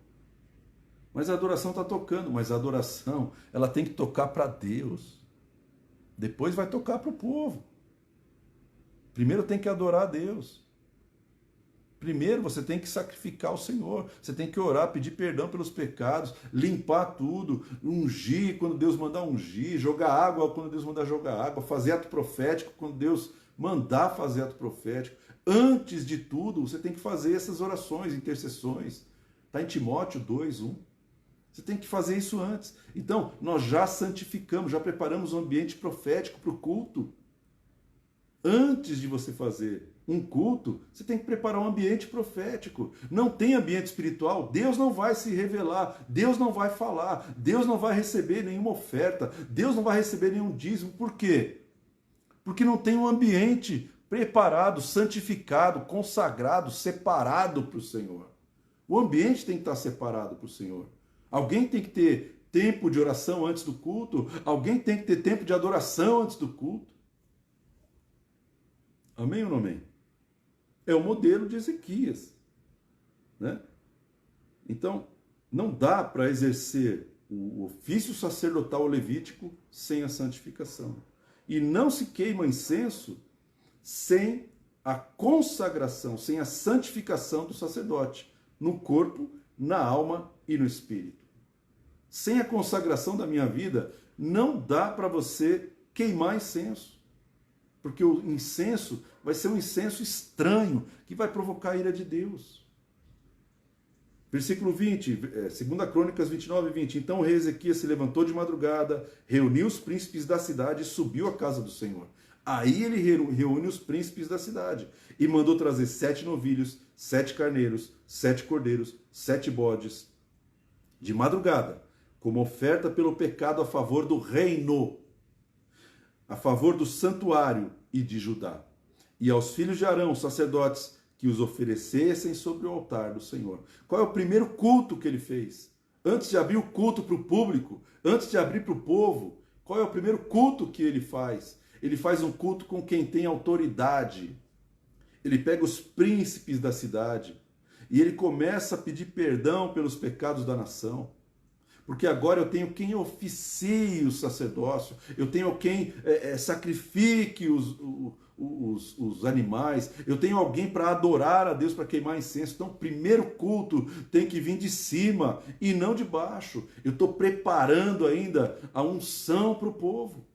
Mas a adoração está tocando, mas a adoração ela tem que tocar para Deus. Depois vai tocar para o povo. Primeiro tem que adorar a Deus. Primeiro você tem que sacrificar o Senhor. Você tem que orar, pedir perdão pelos pecados, limpar tudo, ungir quando Deus mandar ungir, jogar água quando Deus mandar jogar água, fazer ato profético quando Deus mandar fazer ato profético. Antes de tudo, você tem que fazer essas orações, intercessões. Está em Timóteo 2:1. Você tem que fazer isso antes. Então, nós já santificamos, já preparamos o ambiente profético para o culto. Antes de você fazer um culto, você tem que preparar um ambiente profético. Não tem ambiente espiritual, Deus não vai se revelar, Deus não vai falar, Deus não vai receber nenhuma oferta, Deus não vai receber nenhum dízimo. Por quê? Porque não tem um ambiente preparado, santificado, consagrado, separado para o Senhor. O ambiente tem que estar separado para o Senhor. Alguém tem que ter tempo de oração antes do culto, alguém tem que ter tempo de adoração antes do culto. Amém ou não amém? É o modelo de Ezequias, né? Então, não dá para exercer o ofício sacerdotal levítico sem a santificação. E não se queima incenso sem a consagração, sem a santificação do sacerdote, no corpo, na alma e no espírito. Sem a consagração da minha vida, não dá para você queimar incenso. Porque o incenso vai ser um incenso estranho, que vai provocar a ira de Deus. Versículo 20, 2 Crônicas 29:20. Então o rei Ezequias se levantou de madrugada, reuniu os príncipes da cidade e subiu à casa do Senhor. Aí ele reúne os príncipes da cidade e mandou trazer 7 novilhos, 7 carneiros, 7 cordeiros, 7 bodes, de madrugada, como oferta pelo pecado a favor do reino, a favor do santuário e de Judá. E aos filhos de Arão, sacerdotes, que os oferecessem sobre o altar do Senhor. Qual é o primeiro culto que ele fez? Antes de abrir o culto para o público, antes de abrir para o povo, qual é o primeiro culto que ele faz? Ele faz um culto com quem tem autoridade. Ele pega os príncipes da cidade e ele começa a pedir perdão pelos pecados da nação. Porque agora eu tenho quem oficie o sacerdócio, eu tenho quem sacrifique os animais, eu tenho alguém para adorar a Deus, para queimar incenso. Então, o primeiro culto tem que vir de cima e não de baixo. Eu estou preparando ainda a unção para o povo.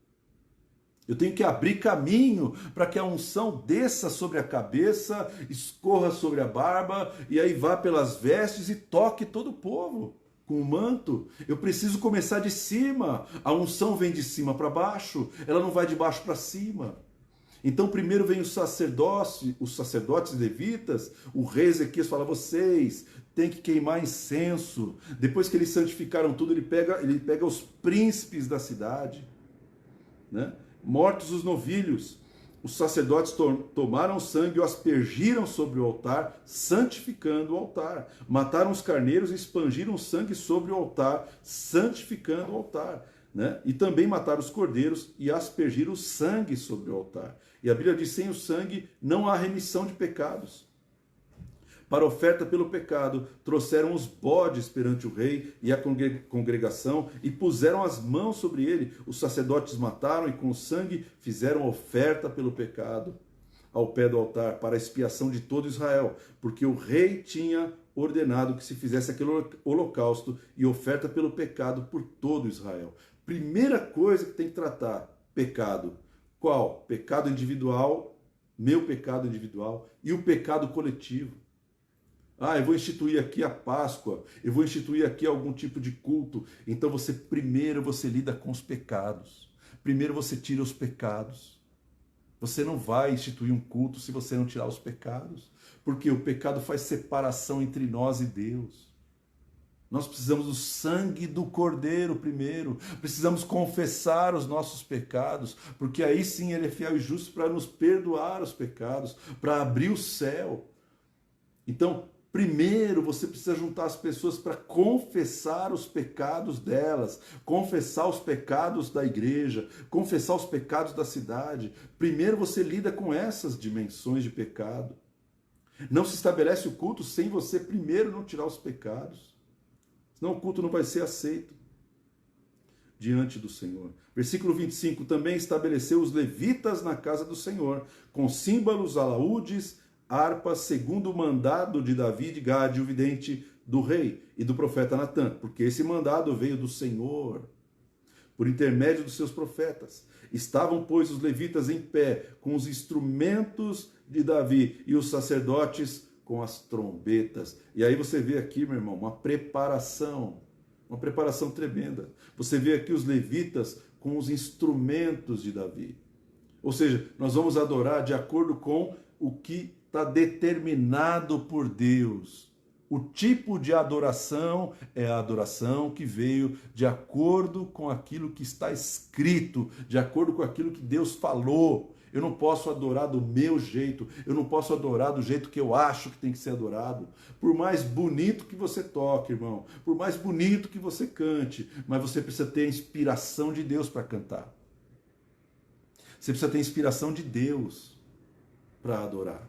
Eu tenho que abrir caminho para que a unção desça sobre a cabeça, escorra sobre a barba, e aí vá pelas vestes e toque todo o povo. Com o manto, eu preciso começar de cima. A unção vem de cima para baixo, ela não vai de baixo para cima. Então primeiro vem os sacerdotes levitas, o rei Ezequias fala, vocês têm que queimar incenso. Depois que eles santificaram tudo, ele pega os príncipes da cidade, né? Mortos os novilhos, os sacerdotes tomaram o sangue e o aspergiram sobre o altar, santificando o altar. Mataram os carneiros e expandiram o sangue sobre o altar, santificando o altar. Né? E também mataram os cordeiros e aspergiram o sangue sobre o altar. E a Bíblia diz, sem o sangue não há remissão de pecados. Para oferta pelo pecado, trouxeram os bodes perante o rei e a congregação e puseram as mãos sobre ele. Os sacerdotes mataram e com o sangue fizeram oferta pelo pecado. ao pé do altar para a expiação de todo Israel, porque o rei tinha ordenado que se fizesse aquele holocausto e oferta pelo pecado por todo Israel. Primeira coisa que tem que tratar, pecado. Qual? Pecado individual, meu pecado individual e o pecado coletivo. Eu vou instituir aqui a Páscoa, eu vou instituir aqui algum tipo de culto. Então primeiro você lida com os pecados. Primeiro você tira os pecados. Você não vai instituir um culto se você não tirar os pecados. Porque o pecado faz separação entre nós e Deus. Nós precisamos do sangue do Cordeiro primeiro. Precisamos confessar os nossos pecados, porque aí sim Ele é fiel e justo para nos perdoar os pecados, para abrir o céu. Então, primeiro você precisa juntar as pessoas para confessar os pecados delas, confessar os pecados da igreja, confessar os pecados da cidade. Primeiro você lida com essas dimensões de pecado. Não se estabelece o culto sem você primeiro não tirar os pecados. Senão o culto não vai ser aceito diante do Senhor. Versículo 25, também estabeleceu os levitas na casa do Senhor, com símbolos, alaúdes, harpas, segundo o mandado de Davi de Gade, o vidente do rei, e do profeta Natã, porque esse mandado veio do Senhor, por intermédio dos seus profetas. Estavam, pois, os levitas em pé, com os instrumentos de Davi, e os sacerdotes com as trombetas. E aí você vê aqui, meu irmão, uma preparação tremenda. Você vê aqui os levitas com os instrumentos de Davi. Ou seja, nós vamos adorar de acordo com o que está determinado por Deus. O tipo de adoração é a adoração que veio de acordo com aquilo que está escrito, de acordo com aquilo que Deus falou. Eu não posso adorar do meu jeito, eu não posso adorar do jeito que eu acho que tem que ser adorado. Por mais bonito que você toque, irmão, por mais bonito que você cante, mas você precisa ter a inspiração de Deus para cantar. Você precisa ter a inspiração de Deus para adorar.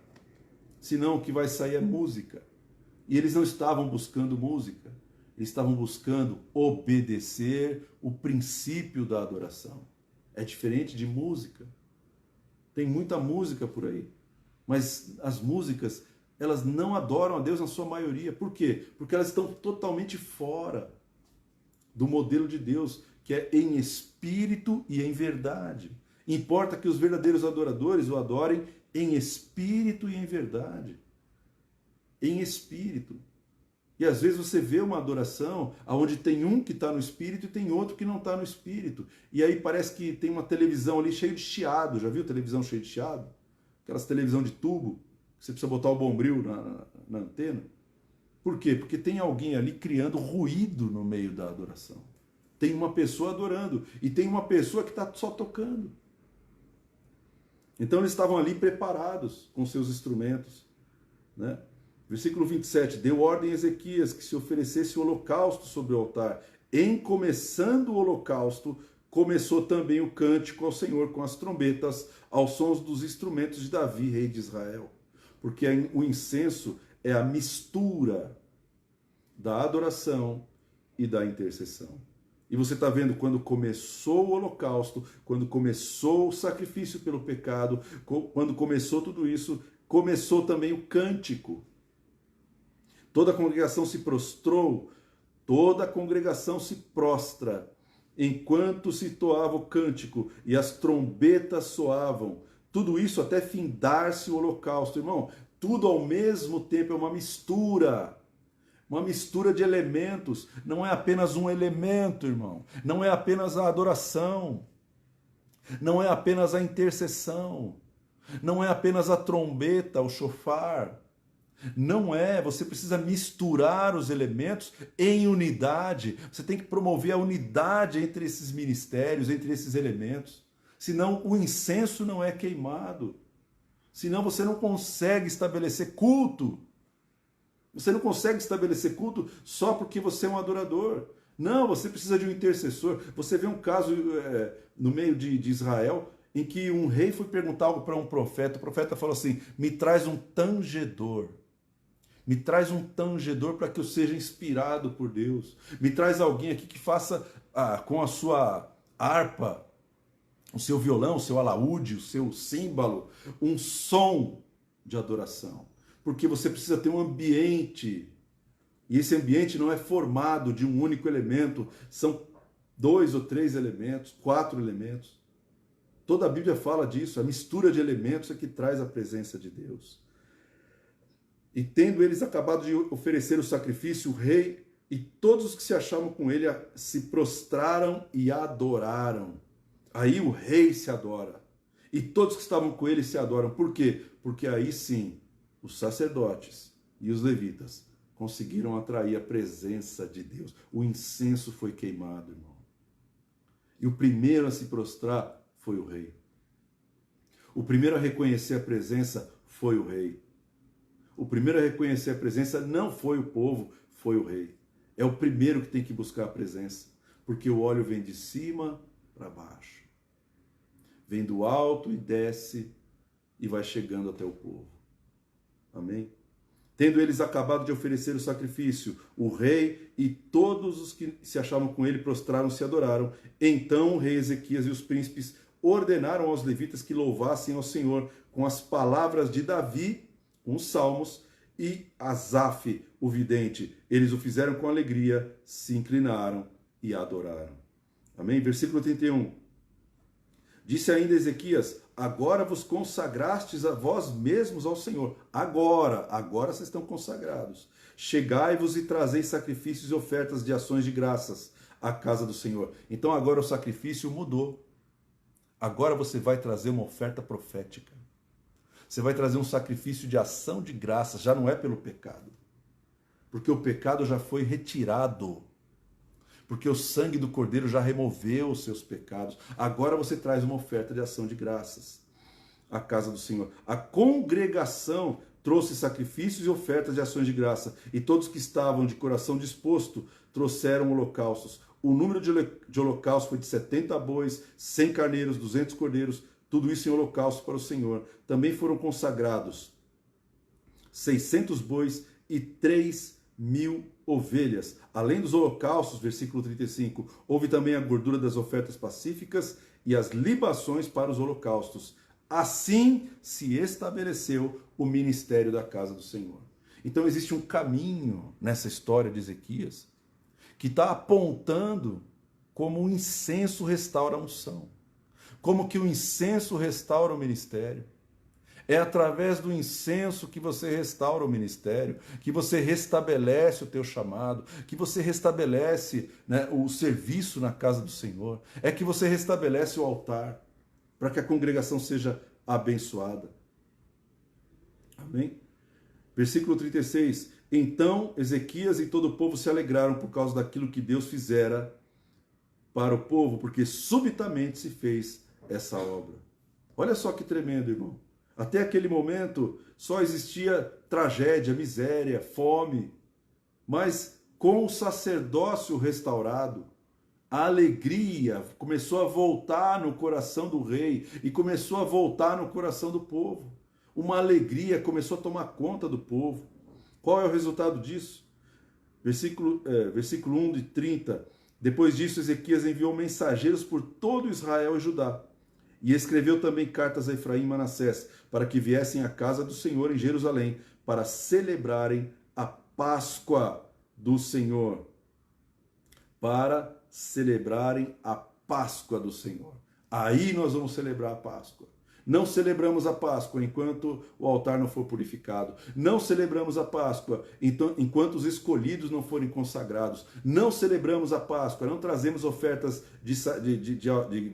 Senão o que vai sair é música. E eles não estavam buscando música, eles estavam buscando obedecer o princípio da adoração. É diferente de música. Tem muita música por aí, mas as músicas, elas não adoram a Deus na sua maioria. Por quê? Porque elas estão totalmente fora do modelo de Deus, que é em espírito e em verdade. Importa que os verdadeiros adoradores o adorem em espírito e em verdade. Em espírito. E às vezes você vê uma adoração onde tem um que está no espírito e tem outro que não está no espírito. E aí parece que tem uma televisão ali cheia de chiado. Já viu televisão cheia de chiado? Aquelas televisão de tubo, que você precisa botar o bombril na antena. Por quê? Porque tem alguém ali criando ruído no meio da adoração. Tem uma pessoa adorando e tem uma pessoa que está só tocando. Então eles estavam ali preparados com seus instrumentos, né? Versículo 27, deu ordem a Ezequias que se oferecesse o holocausto sobre o altar. Em começando o holocausto, começou também o cântico ao Senhor com as trombetas, aos sons dos instrumentos de Davi, rei de Israel. Porque o incenso é a mistura da adoração e da intercessão. E você está vendo quando começou o holocausto, quando começou o sacrifício pelo pecado, quando começou tudo isso, começou também o cântico. Toda a congregação se prostrou, toda a congregação se prostra, enquanto se toava o cântico e as trombetas soavam. Tudo isso até findar-se o holocausto. Irmão, tudo ao mesmo tempo é uma mistura de elementos. Não é apenas um elemento, irmão. Não é apenas a adoração. Não é apenas a intercessão. Não é apenas a trombeta, o shofar. Não é, você precisa misturar os elementos em unidade. Você tem que promover a unidade entre esses ministérios, entre esses elementos. Senão o incenso não é queimado. Senão você não consegue estabelecer culto. Você não consegue estabelecer culto só porque você é um adorador. Não, você precisa de um intercessor. Você vê um caso no meio de Israel em que um rei foi perguntar algo para um profeta. O profeta falou assim, me traz um tangedor. Me traz um tangedor para que eu seja inspirado por Deus. Me traz alguém aqui que faça com a sua harpa, o seu violão, o seu alaúde, o seu símbolo, um som de adoração. Porque você precisa ter um ambiente, e esse ambiente não é formado de um único elemento, são 2 ou 3 elementos, 4 elementos. Toda a Bíblia fala disso, a mistura de elementos é que traz a presença de Deus. E tendo eles acabado de oferecer o sacrifício, o rei e todos os que se achavam com ele se prostraram e adoraram. Aí o rei se adora. E todos que estavam com ele se adoram. Por quê? Porque aí sim, os sacerdotes e os levitas conseguiram atrair a presença de Deus. O incenso foi queimado, irmão. E o primeiro a se prostrar foi o rei. O primeiro a reconhecer a presença foi o rei. O primeiro a reconhecer a presença não foi o povo, foi o rei. É o primeiro que tem que buscar a presença, porque o óleo vem de cima para baixo. Vem do alto e desce e vai chegando até o povo. Amém? Tendo eles acabado de oferecer o sacrifício, o rei e todos os que se achavam com ele prostraram-se e adoraram. Então o rei Ezequias e os príncipes ordenaram aos levitas que louvassem ao Senhor com as palavras de Davi, com os salmos, e Asaf, o vidente. Eles o fizeram com alegria, se inclinaram e adoraram. Amém? Versículo 31. Disse ainda Ezequias: agora vos consagrastes a vós mesmos ao Senhor. Agora vocês estão consagrados. Chegai-vos e trazei sacrifícios e ofertas de ações de graças à casa do Senhor. Então agora o sacrifício mudou. Agora você vai trazer uma oferta profética. Você vai trazer um sacrifício de ação de graças, já não é pelo pecado. Porque o pecado já foi retirado. Porque o sangue do Cordeiro já removeu os seus pecados. Agora você traz uma oferta de ação de graças à casa do Senhor. A congregação trouxe sacrifícios e ofertas de ações de graça. E todos que estavam de coração disposto trouxeram holocaustos. O número de holocaustos foi de 70 bois, 100 carneiros, 200 cordeiros, tudo isso em holocausto para o Senhor. Também foram consagrados 600 bois e 3.000 ovelhas. Além dos holocaustos, versículo 35, houve também a gordura das ofertas pacíficas e as libações para os holocaustos. Assim se estabeleceu o ministério da casa do Senhor. Então existe um caminho nessa história de Ezequias que está apontando como o incenso restaura a unção. Como que o incenso restaura o ministério. É através do incenso que você restaura o ministério, que você restabelece o teu chamado, que você restabelece, né, o serviço na casa do Senhor. É que você restabelece o altar, para que a congregação seja abençoada. Amém? Versículo 36. Então Ezequias e todo o povo se alegraram por causa daquilo que Deus fizera para o povo, porque subitamente se fez essa obra. Olha só que tremendo, irmão. Até aquele momento só existia tragédia, miséria, fome. Mas com o sacerdócio restaurado, a alegria começou a voltar no coração do rei e começou a voltar no coração do povo. Uma alegria começou a tomar conta do povo. Qual é o resultado disso? Versículo 1 de 30. Depois disso, Ezequias enviou mensageiros por todo Israel e Judá. E escreveu também cartas a Efraim e Manassés, para que viessem à casa do Senhor em Jerusalém, para celebrarem a Páscoa do Senhor. Para celebrarem a Páscoa do Senhor. Aí nós vamos celebrar a Páscoa. Não celebramos a Páscoa enquanto o altar não for purificado. Não celebramos a Páscoa enquanto os escolhidos não forem consagrados. Não celebramos a Páscoa, não trazemos ofertas de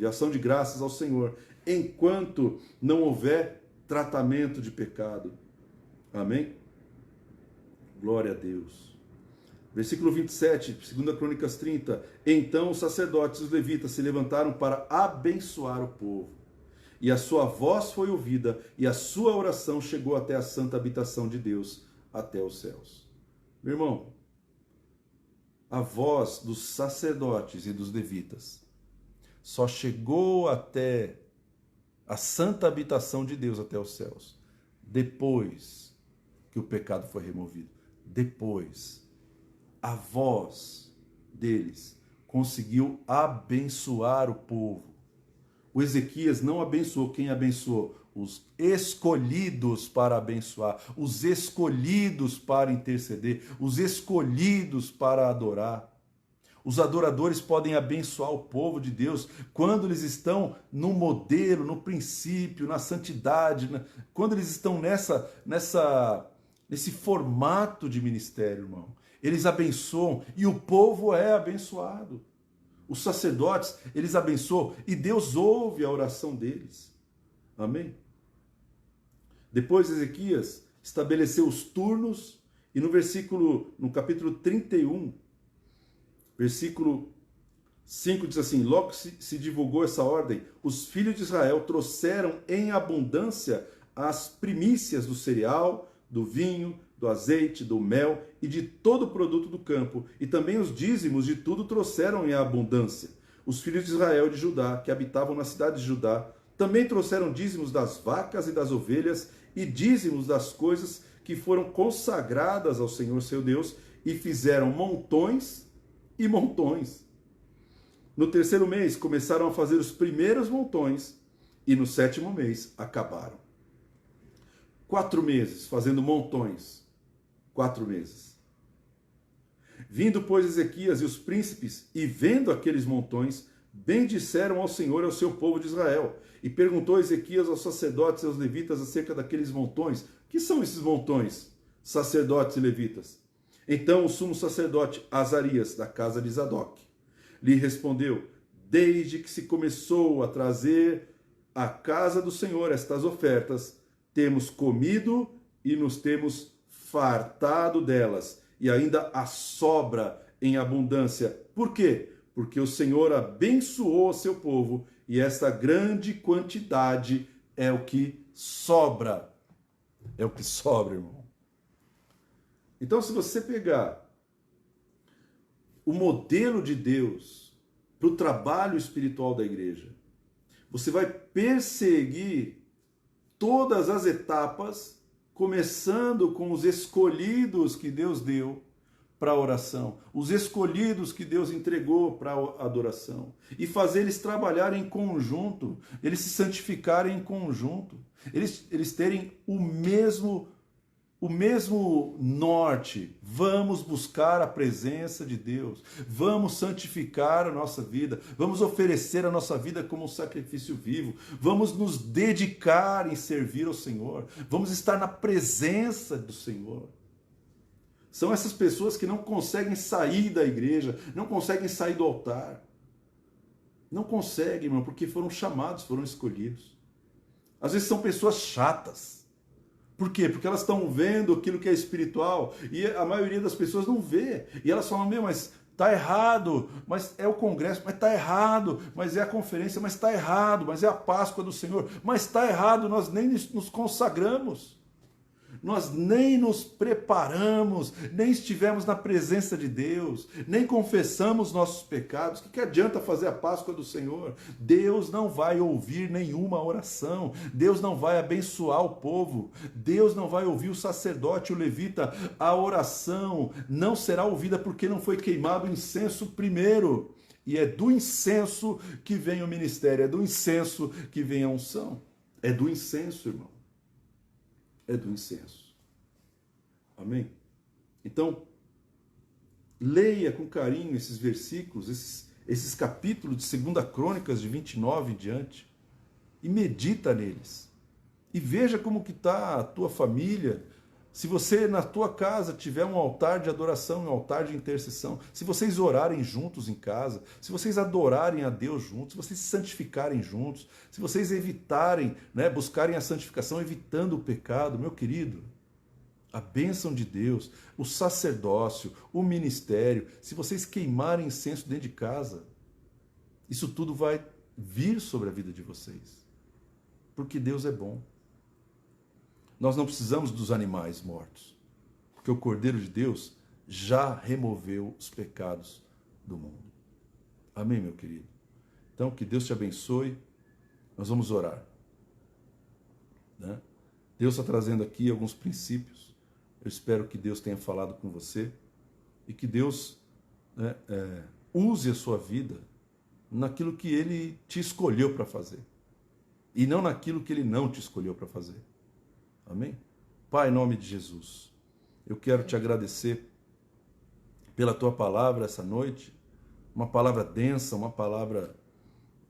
ação de graças ao Senhor, enquanto não houver tratamento de pecado. Amém? Glória a Deus. Versículo 27, 2 Crônicas 30. Então os sacerdotes e os levitas se levantaram para abençoar o povo. E a sua voz foi ouvida, e a sua oração chegou até a santa habitação de Deus, até os céus. Meu irmão, a voz dos sacerdotes e dos levitas só chegou até a santa habitação de Deus, até os céus, depois que o pecado foi removido. Depois, a voz deles conseguiu abençoar o povo. O Ezequias não abençoou. Quem abençoou? Os escolhidos para abençoar, os escolhidos para interceder, os escolhidos para adorar. Os adoradores podem abençoar o povo de Deus quando eles estão no modelo, no princípio, na santidade, quando eles estão nesse formato de ministério, irmão. Eles abençoam e o povo é abençoado. Os sacerdotes, eles abençoam e Deus ouve a oração deles. Amém? Depois Ezequias estabeleceu os turnos e no capítulo 31, versículo 5 diz assim: logo se divulgou essa ordem, os filhos de Israel trouxeram em abundância as primícias do cereal, do vinho, do azeite, do mel e de todo o produto do campo, e também os dízimos de tudo trouxeram em abundância. Os filhos de Israel e de Judá, que habitavam na cidade de Judá, também trouxeram dízimos das vacas e das ovelhas, e dízimos das coisas que foram consagradas ao Senhor seu Deus, e fizeram montões e montões. No terceiro mês começaram a fazer os primeiros montões, e no sétimo mês acabaram. 4 meses fazendo montões. 4 meses. Vindo, pois, Ezequias e os príncipes, e vendo aqueles montões, bendisseram ao Senhor e ao seu povo de Israel. E perguntou Ezequias aos sacerdotes e aos levitas acerca daqueles montões. Que são esses montões, sacerdotes e levitas? Então o sumo sacerdote Azarias, da casa de Zadok, lhe respondeu: desde que se começou a trazer à casa do Senhor estas ofertas, temos comido e nos temos fartado delas, e ainda a sobra em abundância. Por quê? Porque o Senhor abençoou o seu povo, e esta grande quantidade é o que sobra. É o que sobra, irmão. Então, se você pegar o modelo de Deus para o trabalho espiritual da igreja, você vai perseguir todas as etapas, começando com os escolhidos que Deus deu para a oração, os escolhidos que Deus entregou para a adoração, e fazer eles trabalharem em conjunto, eles se santificarem em conjunto, eles terem o mesmo norte. Vamos buscar a presença de Deus, vamos santificar a nossa vida, vamos oferecer a nossa vida como um sacrifício vivo, vamos nos dedicar em servir ao Senhor, vamos estar na presença do Senhor. São essas pessoas que não conseguem sair da igreja, não conseguem sair do altar. Não conseguem, irmão, porque foram chamados, foram escolhidos. Às vezes são pessoas chatas. Por quê? Porque elas estão vendo aquilo que é espiritual e a maioria das pessoas não vê. E elas falam: meu, mas tá errado, mas é o congresso, mas tá errado, mas é a conferência, mas tá errado, mas é a Páscoa do Senhor, mas tá errado, nós nem nos consagramos. Nós nem nos preparamos, nem estivemos na presença de Deus, nem confessamos nossos pecados. O que adianta fazer a Páscoa do Senhor? Deus não vai ouvir nenhuma oração, Deus não vai abençoar o povo, Deus não vai ouvir o sacerdote, o levita. A oração não será ouvida porque não foi queimado o incenso primeiro. E é do incenso que vem o ministério, é do incenso que vem a unção. É do incenso, irmão. É do incenso. Amém? Então, leia com carinho esses versículos, esses capítulos de 2 Crônicas, de 29 em diante, e medita neles. E veja como que está a tua família. Se você na tua casa tiver um altar de adoração, um altar de intercessão, se vocês orarem juntos em casa, se vocês adorarem a Deus juntos, se vocês se santificarem juntos, se vocês evitarem, buscarem a santificação, evitando o pecado, meu querido, a bênção de Deus, o sacerdócio, o ministério, se vocês queimarem incenso dentro de casa, isso tudo vai vir sobre a vida de vocês, porque Deus é bom. Nós não precisamos dos animais mortos, porque o Cordeiro de Deus já removeu os pecados do mundo. Amém, meu querido? Então, que Deus te abençoe. Nós vamos orar. Deus está trazendo aqui alguns princípios. Eu espero que Deus tenha falado com você e que Deus use a sua vida naquilo que Ele te escolheu para fazer e não naquilo que Ele não te escolheu para fazer. Amém? Pai, em nome de Jesus, eu quero te agradecer pela Tua palavra essa noite, uma palavra densa, uma palavra,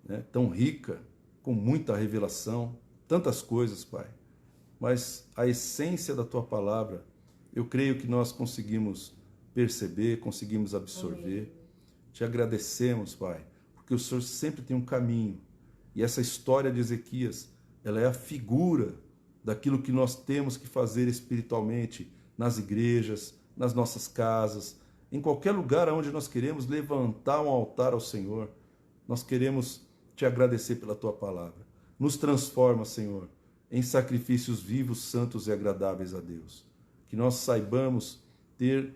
né, tão rica, com muita revelação, tantas coisas, Pai. Mas a essência da Tua palavra, eu creio que nós conseguimos perceber, conseguimos absorver. Amém. Te agradecemos, Pai, porque o Senhor sempre tem um caminho. E essa história de Ezequias, ela é a figura daquilo que nós temos que fazer espiritualmente nas igrejas, nas nossas casas, em qualquer lugar onde nós queremos levantar um altar ao Senhor. Nós queremos te agradecer pela Tua palavra. Nos transforma, Senhor, em sacrifícios vivos, santos e agradáveis a Deus. Que nós saibamos ter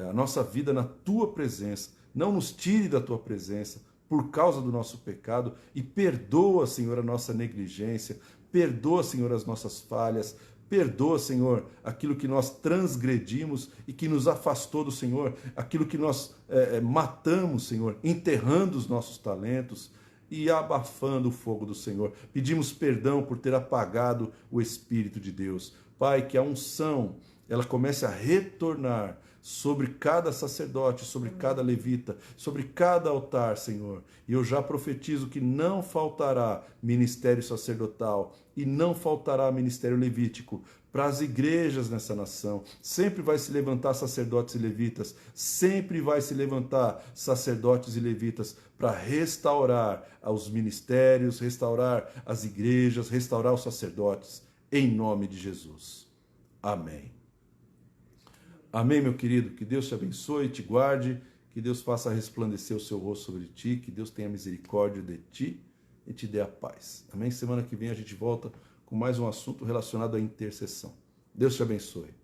a nossa vida na Tua presença. Não nos tire da Tua presença por causa do nosso pecado e perdoa, Senhor, a nossa negligência, perdoa, Senhor, as nossas falhas, perdoa, Senhor, aquilo que nós transgredimos e que nos afastou do Senhor, aquilo que nós matamos, Senhor, enterrando os nossos talentos e abafando o fogo do Senhor. Pedimos perdão por ter apagado o Espírito de Deus. Pai, que a unção, ela comece a retornar sobre cada sacerdote, sobre cada levita, sobre cada altar, Senhor. E eu já profetizo que não faltará ministério sacerdotal e não faltará ministério levítico para as igrejas nessa nação. Sempre vai se levantar sacerdotes e levitas, sempre vai se levantar sacerdotes e levitas para restaurar os ministérios, restaurar as igrejas, restaurar os sacerdotes, em nome de Jesus. Amém. Amém, meu querido. Que Deus te abençoe, te guarde, que Deus faça resplandecer o seu rosto sobre ti, que Deus tenha misericórdia de ti e te dê a paz. Amém? Semana que vem a gente volta com mais um assunto relacionado à intercessão. Deus te abençoe.